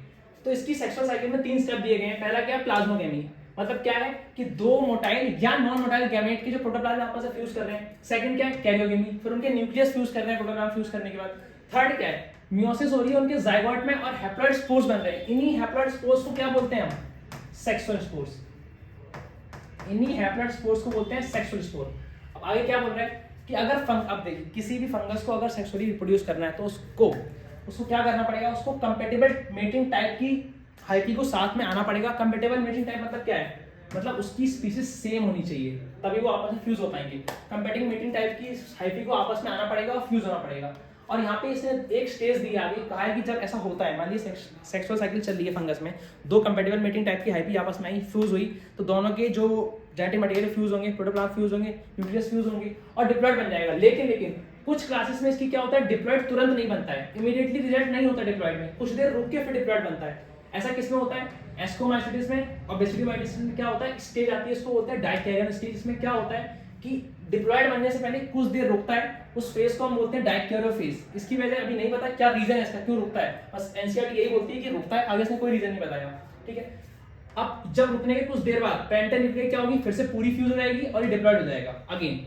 तो इसकी सेक्सुअल साइकिल में 3 स्टेप दिए गए हैं। पहला क्या, प्लाज्मोगेमी, मतलब क्या है कि दो मोटाइल या नॉन मोटाइल गैमेट के जो प्रोटोप्लाज्म आपस में फ्यूज कर रहे हैं। सेकंड क्या है, कैरियोगेमी, फिर उनके न्यूक्लियस फ्यूज कर रहे हैं प्रोटोप्लाज्म फ्यूज करने के बाद। थर्ड क्या है, मियोसिस हो रही है उनके जाइगोट में और हैप्लॉइड स्पोर्स बन रहे हैं। इन्हीं हैप्लॉइड स्पोर्स को क्या बोलते हैं हम, सेक्सुअल स्पोर्स। इन्हीं हैप्लॉइड स्पोर्स को बोलते हैं सेक्सुअल स्पोर। अब आगे क्या बोल रहा है कि अगर अब देखिए किसी भी फंगस को अगर सेक्सुअली रिप्रोड्यूस करना है तो उसको क्या करना पड़ेगा, उसको कंपेटेबल मेटिंग टाइप की हाइफी को साथ में आना पड़ेगा। कंपेटेबल मेटिंग टाइप मतलब क्या है, मतलब उसकी स्पीसीज सेम होनी चाहिए तभी वो आपस में फ्यूज हो पाएंगे। कंपेटिंग मेटिंग टाइप की हाइफी को आपस में आना पड़ेगा और फ्यूज होना पड़ेगा। और यहाँ पे इसने एक स्टेज दी आगे, कहा है कि जब ऐसा होता है, मान लीजिए सेक्सुअल साइकिल चल रही है फंगस में, दो कंपेटिबल मेटिंग टाइप की हाइफी आपस में आई, फ्यूज हुई, तो दोनों के जो जेनेटिक मटेरियल फ्यूज होंगे, प्रोटोप्लाज्म फ्यूज होंगे, न्यूक्लियस फ्यूज होंगे और डिप्लॉइड बन जाएगा। लेकिन कुछ क्लासेस में इसकी क्या होता है, डिप्लॉइड तुरंत नहीं बनता है, इमीडिएटली रिजल्ट नहीं होता डिप्लॉइड में, कुछ देर रुक के फिर डिप्लॉइड बनता है। ऐसा किसमें होता है, एस्कोमाइसिटिस में और बेसिडियोमाइसिस में क्या होता है, स्टेज आती है, इसको बोलते हैं डाइकैरियन स्टेज। इसमें क्या होता है कि डिप्लॉइड बनने से पहले कुछ देर रुकता है, उस फेज को हम बोलते हैं डाइकैरियो फेज। इसकी वजह अभी नहीं पता क्या रीजन है इसका, क्यों रुकता है, बस एनसीईआरटी यही बोलती है कि रुकता है, आगे से कोई रीजन नहीं बताया, ठीक है। अब जब रुकने के कुछ देर बाद पेंटान्यूक्लिक क्या होगी, फिर से पूरी फ्यूज हो जाएगी और ये डिप्लॉइड हो जाएगा अगेन।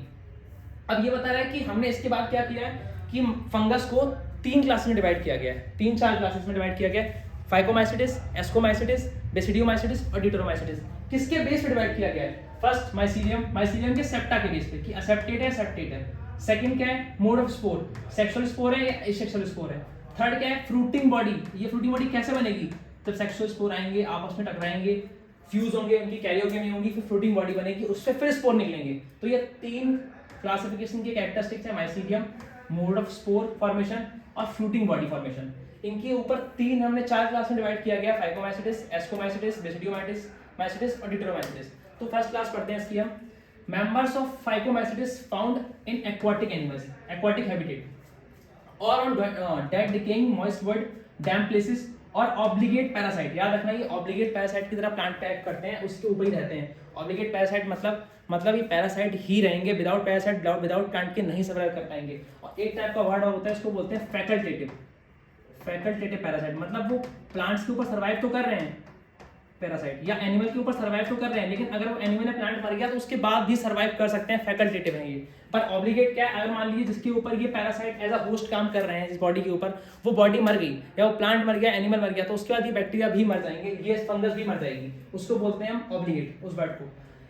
अब ये बता रहा है कि हमने इसके बाद क्या किया है कि फंगस को 3 क्लासेस में डिवाइड किया गया है, 3-4 क्लासेस में डिवाइड किया गया है। फाइकोमाइसिटिस, एस्कोमाइसिटिस, बेसिडियोमाइसिटिस और डिटरोमाइसिटिस। किसके बेस पे डिवाइड किया गया है, फर्स्ट माइसीलियम के सेप्टा के बेस पे कि असेप्टेट है सेप्टेट है। सेकंड क्या है, mode of spore, sexual spore है या एसेक्सुअल स्पोर है। थर्ड क्या है, फ्रूटिंग बॉडी। ये फ्रूटिंग बॉडी कैसे बनेगी, जब सेक्सुअल स्पोर आएंगे, आपस में टकराएंगे, फ्यूज होंगे, उनकी कैरियोगेमी होंगी, फिर फ्रूटिंग बॉडी बनेगी, उससे फिर स्पोर निकलेंगे। तो ये 3 क्लासिफिकेशन के कैरेक्टरिस्टिक्स है, mycelium, mode of spore formation और फ्रूटिंग बॉडी फॉर्मेशन। इनके ऊपर 3 हमने 4 क्लास में डिवाइड किया गया, फाइकोमाइसिटिस, एस्कोमाइसिटिस, बेसिडियोमाइसिटिस और डिटरोमाइसिटिस। तो फर्स्ट क्लास पढ़ते हैं इसकी हम। Members of phycomycetes found in aquatic animals, aquatic habitat और on dead decaying moist wood, damp places और ऑब्लिगेट पैरासाइट। याद रखना ये ऑब्लिगेट पैरासाइट की तरह प्लांट पैक करते हैं, उसके ऊपर ही रहते हैं। ऑब्लिगेट पैरासाइट मतलब ये पैरासाइट ही रहेंगे, विदाउट पैरासाइट विदाउट प्लांट के नहीं सर्वाइव कर पाएंगे। और एक टाइप का वर्ड और होता है, इसको बोलते हैं फैकल्टेटिव पैरासाइट। मतलब वो प्लांट्स के ऊपर सर्वाइव तो कर रहे हैं पैरासाइट, या एनिमल के ऊपर सर्वाइव तो कर रहे हैं, लेकिन अगर वो एनिमल या प्लांट मर गया तो उसके बाद भी सर्वाइव कर सकते हैं, फैकल्टेटिव है ये। पर ऑब्लिगेट क्या है, अगर मान लीजिए जिसके ऊपर ये पैरासाइट एज अ होस्ट काम कर रहे हैं, जिस बॉडी के ऊपर, वो बॉडी मर गई या वो प्लांट मर गया, एनिमल मर गया, तो उसके बाद ये बैक्टीरिया भी मर जाएंगे, ये फंगस भी मर जाएगी, उसको बोलते हैं हम ऑब्लिगेट, उस वर्ड को।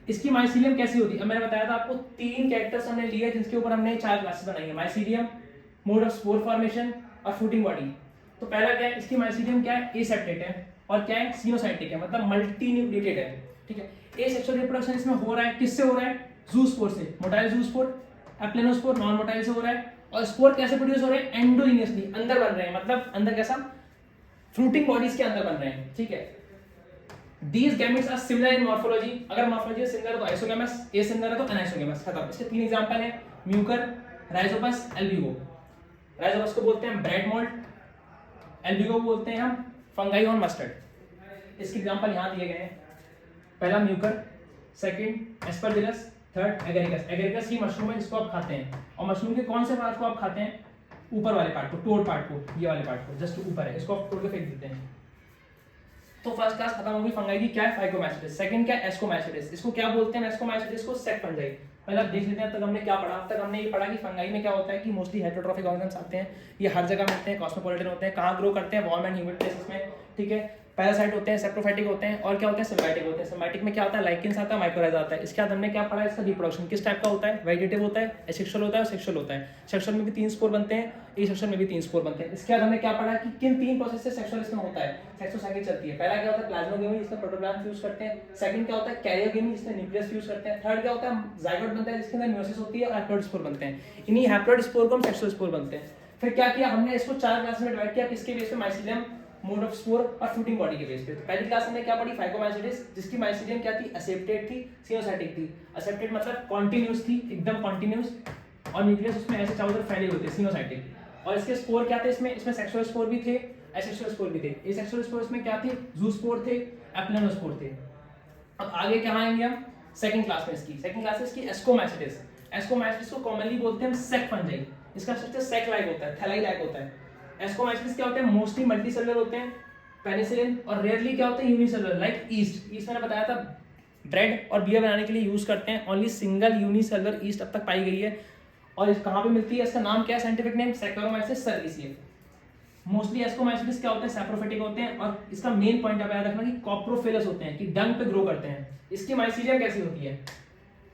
इसकी माइसीलियम कैसी होती है, मैंने बताया था आपको 3 कैरेक्टर्स हमने लिए जिसके ऊपर हमने 4 क्लासेस बनाई है, mycelium, mode of spore formation और फ्रूटिंग बॉडी। तो पहला क्या है, इसकी माइसीलियम क्या है, एसेप्टेट है, और क्या है, सिनोसाइटिक है, मतलब मल्टी न्यूक्लिएटेड है, ठीक है। एसेक्सुअल रिप्रोडक्शन इसमें हो रहा है, किससे हो रहा है, जूस्पोर से, motile zoospore, aplanospore non motile से हो रहा है। और स्पोर कैसे प्रोड्यूस हो रहे हैं, एंडोजीनियसली, अंदर बन रहे हैं, मतलब अंदर कैसा, फ्रूटिंग बॉडीज के अंदर बन रहे हैं, ठीक है। These gametes are similar in morphology, अगर morphology सिमिलर है तो आइसोगैमस, एसिमिलर है तो अनाइसोगैमस, खत्म। इसके 3 एग्जांपल हैं, म्यूकर, राइजोपस, एल्ब्यूगो। राइजोपस को बोलते हैं ब्रेड मोल्ड, एल्ब्यूगो को बोलते हैं हम फंगाई ऑन मस्टर्ड। इसके एग्जांपल यहाँ दिए गए हैं, पहला mucor, second aspergillus, third agaricus. Agaricus ही मशरूम है जिसको आप खाते हैं, और मशरूम के कौन से पार्ट को आप खाते हैं, ऊपर वाले पार्ट को, टोड पार्ट को, ये वाले पार्ट को, जस्ट ऊपर है, इसको आप तोड़ के फेंक देते हैं। तो फर्स्ट क्लास खत्म होगी फंगाई की, क्या है, फाइकोमाइसिटिस। सेकंड क्या है, एस्कोमाइसिटिस। इसको क्या बोलते हैं, एस्कोमाइसिटिस को सेक फंगाई। पहले आप देख लेते हैं, तक हमने क्या पढ़ा, अब तक हमने ये पढ़ा कि फंगाई में क्या होता है कि मोस्टली हेटेरोट्रॉफिक ऑर्गेनिज्म्स आते हैं, ये हर जगह मिलते हैं, कॉस्मोपॉलिटन होते हैं, कहाँ ग्रो करते हैं, वार्म एंड ह्यूमिड प्लेसेस में, ठीक है। पैरासाइट होते हैं, सेप्रोफाइटिक होते हैं, और क्या होते हैं, सिम्बायोटिक होते हैं। सिम्बायोटिक में क्या होता है, लाइकेंस आता है, माइक्रोराइजा आता है। इसके बाद हमने क्या पढ़ा, इसका रिप्रोडक्शन किस टाइप का होता है, वेजिटेटिव होता है, एसेक्सुअल होता है और सेक्सुअल होता है। सेक्सुअल में भी 3 स्पोर बनते हैं, एसेक्सुअल में भी 3 स्पोर बनते हैं। इसके बाद हमने क्या पढ़ा कि किन 3 प्रोसेस से सेक्सुअल इसमें होता है, सेक्सुअल साइकिल चलती है। पहला क्या होता है, प्लाज्मोगेमी, जिसमें प्रोटोप्लाज्म फ्यूज करते हैं। सेकंड क्या होता है, कैरियोगेमी, जिसमें न्यूक्लियस फ्यूज करते हैं। थर्ड क्या होता है, जाइगोट बनता है, जिसके अंदर मियोसिस होती है और हैप्लॉइड स्पोर बनते हैं। इन्हीं हैप्लॉइड स्पोर को हम सेक्सुअल स्पोर बनते हैं। फिर क्या किया हमने, इसको 4 क्लास में डिवाइड किया, किसके बेस पे, माइसीलियम, मोड ऑफ स्पोर और फ्रूटिंग बॉडी के बेस पे। तो पहली क्लास हमने क्या पढ़ी, फाइकोमाइसिटिस, जिसकी माइसीलियम क्या थी, एसेप्टेट थी, सिनोसाइटिक थी। एसेप्टेट मतलब कॉन्टिन्यूस थी, एकदम कॉन्टिन्यूस, और न्यूक्लियस उसमें ऐसे चारों तरफ फैले हुए थे, सिनोसाइटिक। और इसके स्पोर क्या थे, इसमें सेक्सुअल स्पोर भी थे, एसेक्सुअल स्पोर भी थे। एसेक्सुअल स्पोर इसमें क्या थे, जूस्पोर थे, एप्लेनोस्पोर थे। अब आगे कहाँ आएंगे हम, सेकंड क्लास में इसकी, सेकंड क्लास में इसकी एस्कोमाइसिटिस। एस्कोमाइसिटिस को कॉमनली बोलते हैं हम सेक फंजाई, इसका स्ट्रक्चर सेक लाइक होता है, थैलाई लाइक होता है। एस्कोमाइसिटिस क्या होते हैं, मोस्टली मल्टीसेलुलर होते हैं, पेनिसिलिन, और रेयरली क्या होते हैं, यूनिसेलुलर, लाइक ईस्ट। मैंने बताया था ब्रेड और बियर बनाने के लिए यूज करते हैं। ओनली सिंगल यूनिसेलुलर ईस्ट अब तक पाई गई है। और कहाँ पे मिलती है, इसका नाम क्या है, साइंटिफिक नेम सैक्चारोमाइसिस सर्विसिया। मोस्टली एस्कोमाइसिस क्या होते हैं, सैप्रोफिटिक होते हैं। और इसका मेन पॉइंट आप याद रखना कि कॉप्रोफिलस होते हैं, कि डंग पे ग्रो करते हैं। इसकी माइसीलियम कैसी होती है,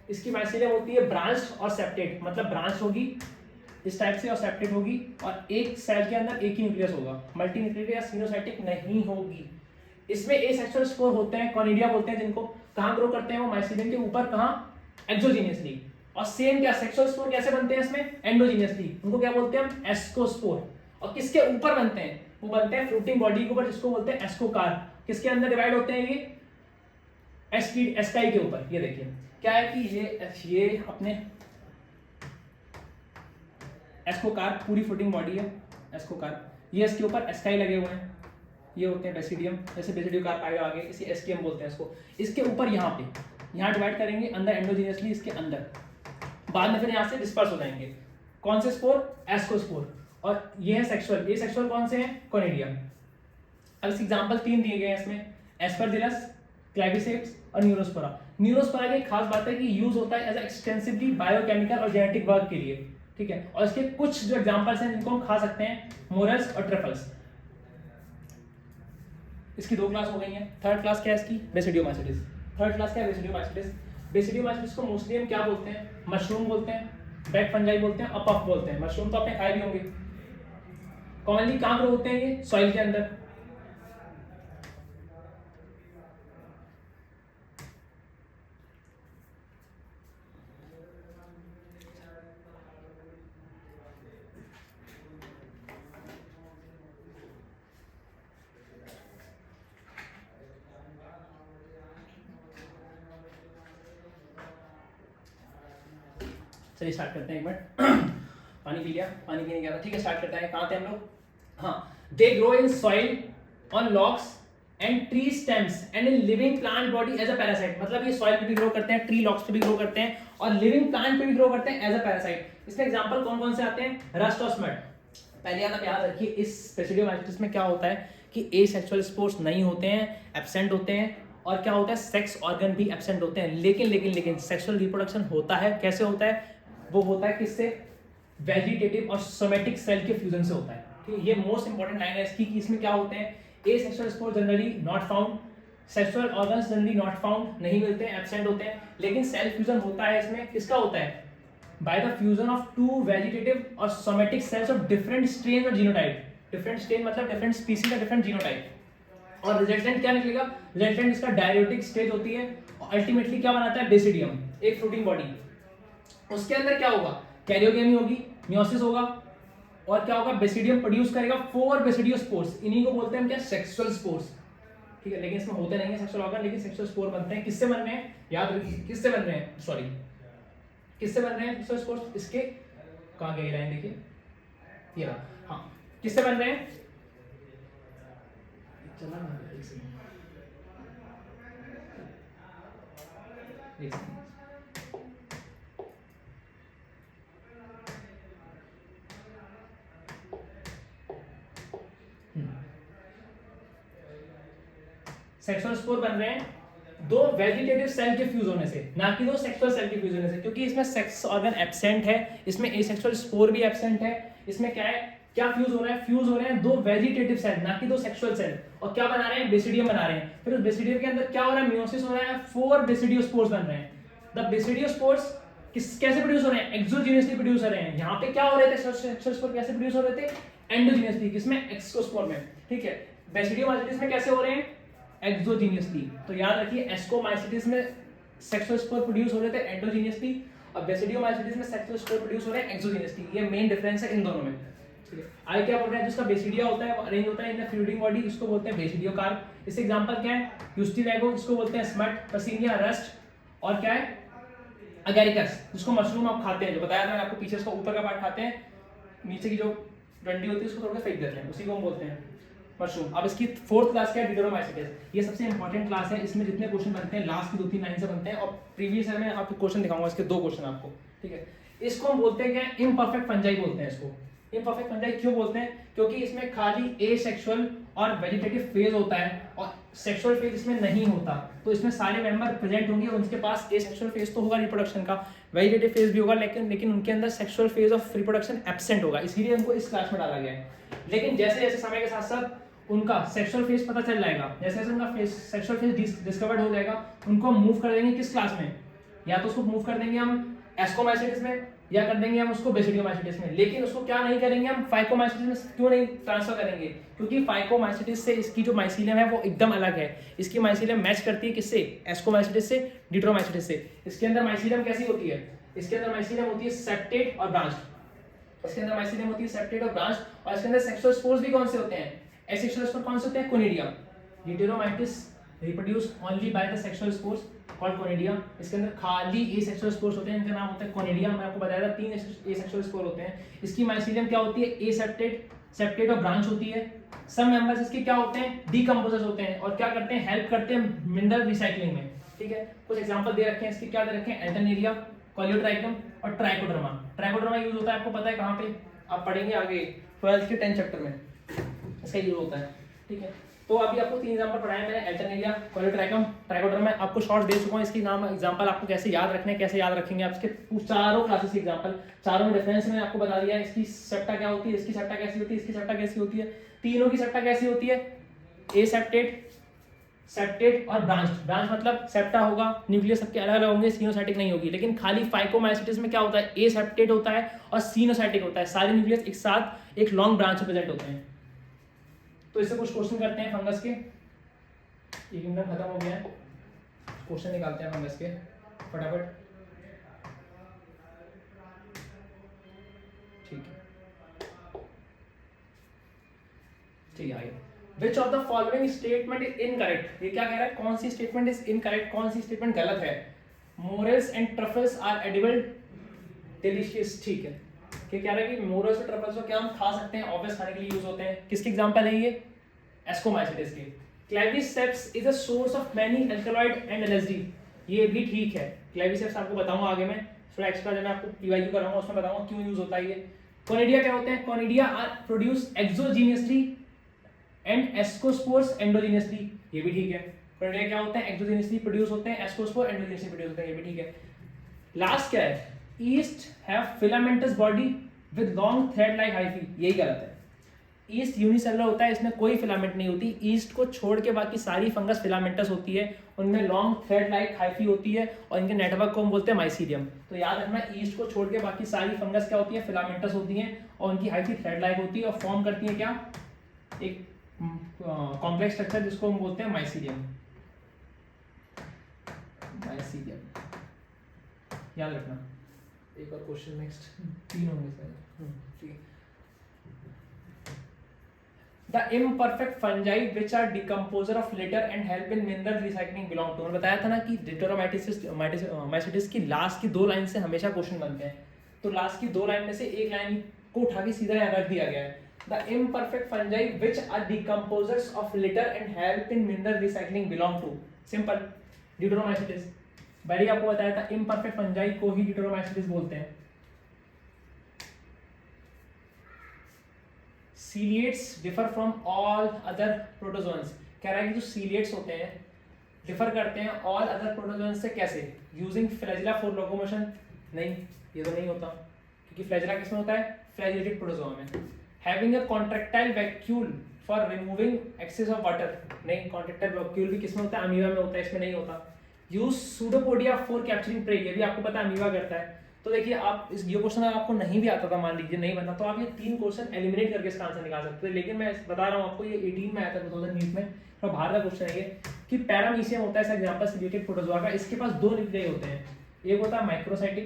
इसकी माइसीलियम होती है ब्रांच्ड और सेप्टेड, मतलब ब्रांच होगी इस टाइप से और सेप्टेड होगी, और एक सेल के अंदर एक ही न्यूक्लियस होगा, मल्टी न्यूक्लियस या सिनोसाइटिक नहीं होगी। इसमें एसेक्सुअल स्पोर होते हैं, कॉनिडिया बोलते हैं जिनको। कहाँ ग्रो करते हैं वो, माइसीलियम के ऊपर, कहाँ, एक्सोजीनियसली। और सेम क्या, सेक्सुअल स्पोर कैसे बनते हैं इसमें, एंडोजीनियसली। उनको क्या बोलते हैं हम, एस्कोस्पोर। और किसके ऊपर बनते हैं, वो बनते हैं फ्रूटिंग बॉडी के ऊपर, जिसको बोलते हैं एस्कोकार। किसके अंदर डिवाइड होते हैं ये, एस्काई के ऊपर। ये देखिए क्या है कि ये अपने एस्कोकार पूरी फ्रूटिंग बॉडी है, एस्कोकार। ये इसके ऊपर एस्काई लगे हुए हैं, ये होते हैं बेसिडियम। जैसे बेसिडियो कार्प आएगा आगे, इसे एस्कियम बोलते हैं इसको। इसके ऊपर यहाँ डिवाइड करेंगे अंदर एंडोजीनियसली, इसके अंदर। बाद में फिर यहाँ से डिस्पर्स हो जाएंगे। कौन से स्पोर, एस्कोस्पोर। और ये है सेक्सुअल, ये सेक्सुअल कौन से हैं, कोनिडिया। अब इस एग्जांपल 3 दिए गए हैं इसमें, एस्परजिलस, क्लैविसेप्स और न्यूरोस्पोरा। न्यूरोस्पोरा की खास बात है कि यूज होता है एज एक्सटेंसिवली बायोकेमिकल और जेनेटिक वर्क के लिए, ठीक है। और इसके कुछ जो एग्जांपल्स हैं जिनको हम खा सकते हैं, मोरस और ट्रफल्स। इसकी 2 क्लास हो गई हैं। थर्ड क्लास क्या है इसकी, बेसिडियोमाइसीट्स। थर्ड क्लास क्या है, बेसिडियोमाइसीट्स। बेसिडियोमाइसीट्स को मोस्टली हम क्या बोलते हैं, मशरूम बोलते हैं, बैक फंजाई बोलते हैं और पफ बोलते हैं। मशरूम तो आपने खाए भी होंगे। कॉमनली कहाँ ग्रो होते हैं ये, सॉइल के अंदर। चलिए स्टार्ट करते हैं एक मिनट। पानी पी लिया, पानी पीने गया था, ठीक है। स्टार्ट करते हैं, कहाँ थे हम लोग, हाँ। They grow in soil, on logs and tree stems and in living plant body as a parasite. मतलब ये सॉइल पे भी ग्रो करते हैं, ट्री लॉक्स पे भी ग्रो करते हैं और लिविंग प्लांट पे भी ग्रो करते हैं एज अ पैरासाइट। इसमें एग्जांपल कौन कौन से आते हैं, रस्ट और स्मट। पहले आप याद रखिए, इस बेसिडियोमाइसीट्स में क्या होता है कि एसेक्सुअल स्पोर्स नहीं होते हैं, एब्सेंट होते हैं। और क्या होता है, सेक्स ऑर्गन भी एब्सेंट होते हैं। लेकिन सेक्सुअल रिप्रोडक्शन होता है। कैसे होता है, वो होता है किससे, वेजिटेटिव और सोमेटिक सेल के फ्यूजन से होता है, ठीक है। ये मोस्ट इंपॉर्टेंट लाइन है इसकी, कि इसमें क्या होते हैं, asexual spore generally not found, sexual organs generally not found, नहीं मिलते हैं, एब्सेंट होते हैं। लेकिन सेल फ्यूजन होता है इसमें, किसका होता है, by the fusion of 2 vegetative और somatic cells of different strain और जीनोटाइप। डिफरेंट स्ट्रेन मतलब डिफरेंट स्पीसीज और डिफरेंट जीनोटाइप। और रिजल्टेंट क्या निकलेगा, रिजल्टेंट इसका डायरेटिक स्टेज होती है और अल्टीमेटली क्या बनाता है, बेसिडियम, एक फ्रूटिंग बॉडी। उसके अंदर क्या होगा, कैरियोगेमी होगी, मियोसिस होगा, और क्या होगा, बेसिडियम प्रोड्यूस करेगा 4 बेसिडियोस्पोर्स। इन्हीं को बोलते हैं हम क्या, सेक्सुअल स्पोर्स, ठीक है। लेकिन इसमें होते नहीं है सेक्सुअल ऑर्गन, लेकिन सेक्सुअल स्पोर बनते हैं। किससे बन रहे हैं, याद रखिए, किससे बन रहे हैं, सॉरी, किससे बन रहे हैं सेक्सुअल स्पोर्स, इसके कहाँ गई लाइन, देखिए ये रहा, हाँ। किससे बन रहे हैं, चला ना, एक सेकंड। सेक्सुअल स्पोर बन रहे हैं 2 वेजिटेटिव सेल के फ्यूज होने से, ना कि 2 सेक्सुअल सेल के फ्यूज होने से, क्योंकि इसमें सेक्स ऑर्गन एब्सेंट है, इसमें एसेक्सुअल स्पोर भी एब्सेंट है। इसमें क्या है, क्या फ्यूज हो रहा है, फ्यूज हो रहे हैं 2 वेजिटेटिव सेल, ना कि 2 सेक्सुअल सेल। और क्या बना रहे हैं, बेसिडियम बना रहे हैं। फिर उस बेसिडियम के अंदर क्या हो रहा है, मियोसिस हो रहा है, 4 बेसिडियोस्पोर्स बन रहे हैं। द बेसिडियोस्पोर्स कैसे प्रोड्यूस हो रहे हैं, एक्सोजीनियसली प्रोड्यूस हो रहे हैं। यहाँ पे क्या हो रहे थे, सेक्सुअल स्पोर कैसे प्रोड्यूस हो रहे थे, एंडोजीनियसली, किसमें, एक्सोस्पोर में, ठीक है। बेसिडियोमाइसीट्स में कैसे हो रहे हैं, एक्सोजीनियसली। तो याद रखिए, एस्कोमाइसीट्स में सेक्सुअल स्पोर प्रोड्यूस हो रहे थे एंडोजीनियसली, और बेसिडियोमाइसीट्स में सेक्सुअल स्पोर प्रोड्यूस हो रहे हैं एक्सोजीनियसली। ये मेन डिफरेंस है इन दोनों में, ठीक है। आगे क्या बोल रहे हैं, जिसका बेसिडिया होता है, अरेंज होता है इन द फ्लूइडिंग बॉडी, इसको बोलते हैं बेसिडियोकार्प। इससे एग्जांपल क्या है, यूस्टिलैगो, इसको बोलते हैं स्मट, पसीनिया, रस्ट, और क्या है, अगैरिकस, जिसको मशरूम आप खाते हैं, जो बताया मैंने आपको, पीछे इसका ऊपर का पार्ट खाते हैं, नीचे की जो डंडी होती है उसको थोड़ा फेंक देते हैं, उसी को हम बोलते हैं मशरूम। अब इसकी 4th क्लास क्या है, डिडरोमाइसीट्स। ये सबसे इंपॉर्टेंट क्लास है, इसमें जितने क्वेश्चन बनते हैं लास्ट की 2-3 लाइन से बनते हैं, और प्रीवियस ईयर में आपको क्वेश्चन दिखाऊंगा, इसके 2 क्वेश्चन आपको, ठीक है। इसको हम बोलते हैं क्या, इम्परफेक्ट फंजाई बोलते हैं इसको। इम्परफेक्ट फंजाई क्यों बोलते हैं, क्योंकि इसमें खाली एसेक्सुअल और वेजिटेटिव फेज होता है, और सेक्सुअल फेज इसमें नहीं होता, तो इसमें सारे मेंबर प्रेजेंट होंगे, उनके पास ए सेक्सुअल फेज तो होगा रिप्रोडक्शन का, वेजिटेटिव फेज भी होगा, लेकिन उनके अंदर sexual phase of reproduction absent होगा, इसीलिए उनको इस क्लास में डाला गया है। लेकिन जैसे जैसे समय के साथ साथ उनका सेक्सुअल फेज पता चल जाएगा, जैसे जैसे उनका सेक्सुअल फेज डिस्कवर्ड हो जाएगा, उनको हम मूव कर देंगे किस क्लास में, या तो उसको मूव कर देंगे हम एस्कोमाइसिटिस में, या कर देंगे हम उसको बेसिडियोमाइसिटिस में। लेकिन उसको क्या नहीं करेंगे हम, फाइकोमाइसिटिस में क्यों नहीं ट्रांसफर करेंगे, क्योंकि फाइकोमाइसिटिस से इसकी जो माइसीलियम है वो एकदम अलग है। इसकी माइसीलियम मैच करती है किससे, एस्कोमाइसिटिस से, डिट्रोमाइसिटिस से। इसके अंदर माइसीलियम कैसी होती है, इसके अंदर माइसीलियम होती है सेप्टेट और ब्रांच। इसके अंदर माइसीलियम होती है सेप्टेट और ब्रांच, और इसके अंदर सेक्सुअल स्पोर्स भी कौन से होते हैं, एसेक्सुअल स्पोर कौन से होते हैं, conidia. Deuteromycetes reproduce only by the sexual spores called conidia. इसके अंदर खाली एसेक्सुअल स्पोर्स होते हैं, इनका नाम होता है कोनिडिया। मैं आपको बताया था 3 एसेक्सुअल स्पोर होते हैं। इसकी माइसीलियम क्या होती है, एसेप्टेट, सेप्टेट और ब्रांच होती है। सब मेंबर्स इसके क्या होते हैं, डीकंपोजर्स होते हैं, और क्या करते हैं, हेल्प करते हैं मिनरल रिसाइक्लिंग में। ठीक है, कुछ एग्जांपल दे रखे हैं इसके, क्या दे रखे हैं, एल्टरनेरिया, कोलियोट्राइकम और ट्राइकोडर्मा। ट्राइकोडर्मा यूज होता है, आपको पता है कहाँ पे, आप पढ़ेंगे आगे 12th के 10th चैप्टर में इसका यूज होता है। ठीक है, तो अभी आपको 3 एग्जांपल पढ़ाए मैंने, एल्टरनेरिया, कोलियोट्राइकम, ट्राइकोडर्मा। आपको शॉर्ट दे चुका हूं, इसकी नाम एग्जांपल आपको कैसे याद रखने हैं, कैसे याद रखेंगे आप इसके चारों क्लासेस के एग्जांपल, चारों में डिफरेंस मैंने आपको बता दिया है। इसकी सेप्टा क्या होती है, इसकी सेप्टा कैसी होती है, इसकी सेप्टा कैसी होती है, तीनों की सेप्टा कैसी होती है, एसेप्टेट, सेप्टेट और ब्रांच। ब्रांच मतलब सेप्टा होगा, न्यूक्लियस सबके अलग अलग होंगे, सिनोसाइटिक नहीं होगी। लेकिन खाली फाइकोमाइसिटिस में क्या होता है, एसेप्टेट होता है और सिनोसाइटिक होता है, सारे न्यूक्लियस एक साथ एक लॉन्ग ब्रांच में प्रेजेंट होते हैं। तो इससे कुछ क्वेश्चन करते हैं फंगस के, ये किंगडम खत्म हो गया है, क्वेश्चन निकालते हैं फंगस के फटाफट। ठीक है, आइए। विच of the following statement is incorrect, ये क्या कह रहा है, कौन सी स्टेटमेंट इज इनकरेक्ट, कौन सी स्टेटमेंट गलत है। Morels and truffles are edible delicious, ठीक है, क्या कह रहा है कि मोरेल्स और ट्रफल्स को क्या हम खा सकते हैं, ऑब्वियस खाने के लिए यूज होते हैं। किसके एग्जांपल है ये, एस्कोमाइसिटिस के। Claviceps is a source of many alkaloid and LSD, ये भी ठीक है। क्लेविसेप्स आपको बताऊंगा आगे मैं, थोड़ा एक्स्ट्रा जब मैं आपको पीवाईक्यू कराऊंगा उसमें बताऊंगा क्यों यूज होता है ये। कोनिडिया क्या होते हैं, conidia are produce exogenously and ascospores endogenously, ये भी ठीक है। कोनिडिया क्या होते हैं, एक्सोजीनियसली प्रोड्यूस होते हैं, एस्कोस्पोर एंडोजीनियसली प्रोड्यूस होते हैं, ये भी ठीक है। लास्ट क्या है, east have filamentous body with long thread like hyphae, यही गलत है। ईस्ट यूनिसेलुलर होता है, इसमें कोई फिलामेंट नहीं होती। ईस्ट को छोड़ के बाकी सारी फंगस फिलामेंटस होती है, उनमें लॉन्ग थ्रेड लाइक हाइफी होती है, और इनके नेटवर्क को हम बोलते हैं माइसीलियम। तो याद रखना, ईस्ट को छोड़ के बाकी सारी फंगस क्या होती है, फिलामेंटस होती हैं, और उनकी हाइफी थ्रेड लाइक होती है, और फॉर्म करती है क्या, एक कॉम्प्लेक्स स्ट्रक्चर जिसको हम बोलते हैं माइसीलियम। माइसीलियम याद रखना। एक और क्वेश्चन नेक्स्ट, 3 होंगे सर, ठीक है। The imperfect fungi which are decomposer of litter and help in mineral recycling belong to, मैंने बताया था ना कि डिटरोमाइसिटिस की लास्ट की 2 लाइन से हमेशा क्वेश्चन बनते हैं। तो लास्ट की 2 लाइन में से एक लाइन को उठा के सीधा यहाँ रख दिया गया है। The imperfect fungi which are decomposers of litter and help in mineral recycling belong to, simple, deuteromycetes. पहले आपको बताया था imperfect fungi को ही डिटरोमाइसिटिस बोलते हैं। Ciliates differ from all other protozoans, कह रहा है कि जो ciliates होते हैं डिफर करते हैं all other protozoans से, कैसे, using flagella for locomotion, नहीं, ये तो नहीं होता, क्योंकि flagella किसमें होता है, flagellated protozoa में। Having a contractile vacuole for removing excess of water, नहीं, contractile vacuole भी किसमें होता है, अमीबा में होता है, इसमें नहीं होता। Use pseudopodia for capturing prey, ये भी आपको पता है अमीबा करता है। तो देखिए, आप इस ये क्वेश्चन अगर आपको नहीं भी आता था, मान लीजिए नहीं बना, तो आप ये 3 क्वेश्चन एलिमिनेट करके इसका आंसर निकाल सकते थे। लेकिन मैं बता रहा हूँ आपको, ये 18 में आया था 2020 में, थोड़ा बाहर का क्वेश्चन है ये, कि पैरामीशियम होता है एग्जांपल सिलिएटेड प्रोटोजोआ का, इसके पास 2 न्यूक्लियाई होते हैं, एक होता है माइक्रोसाइटिक,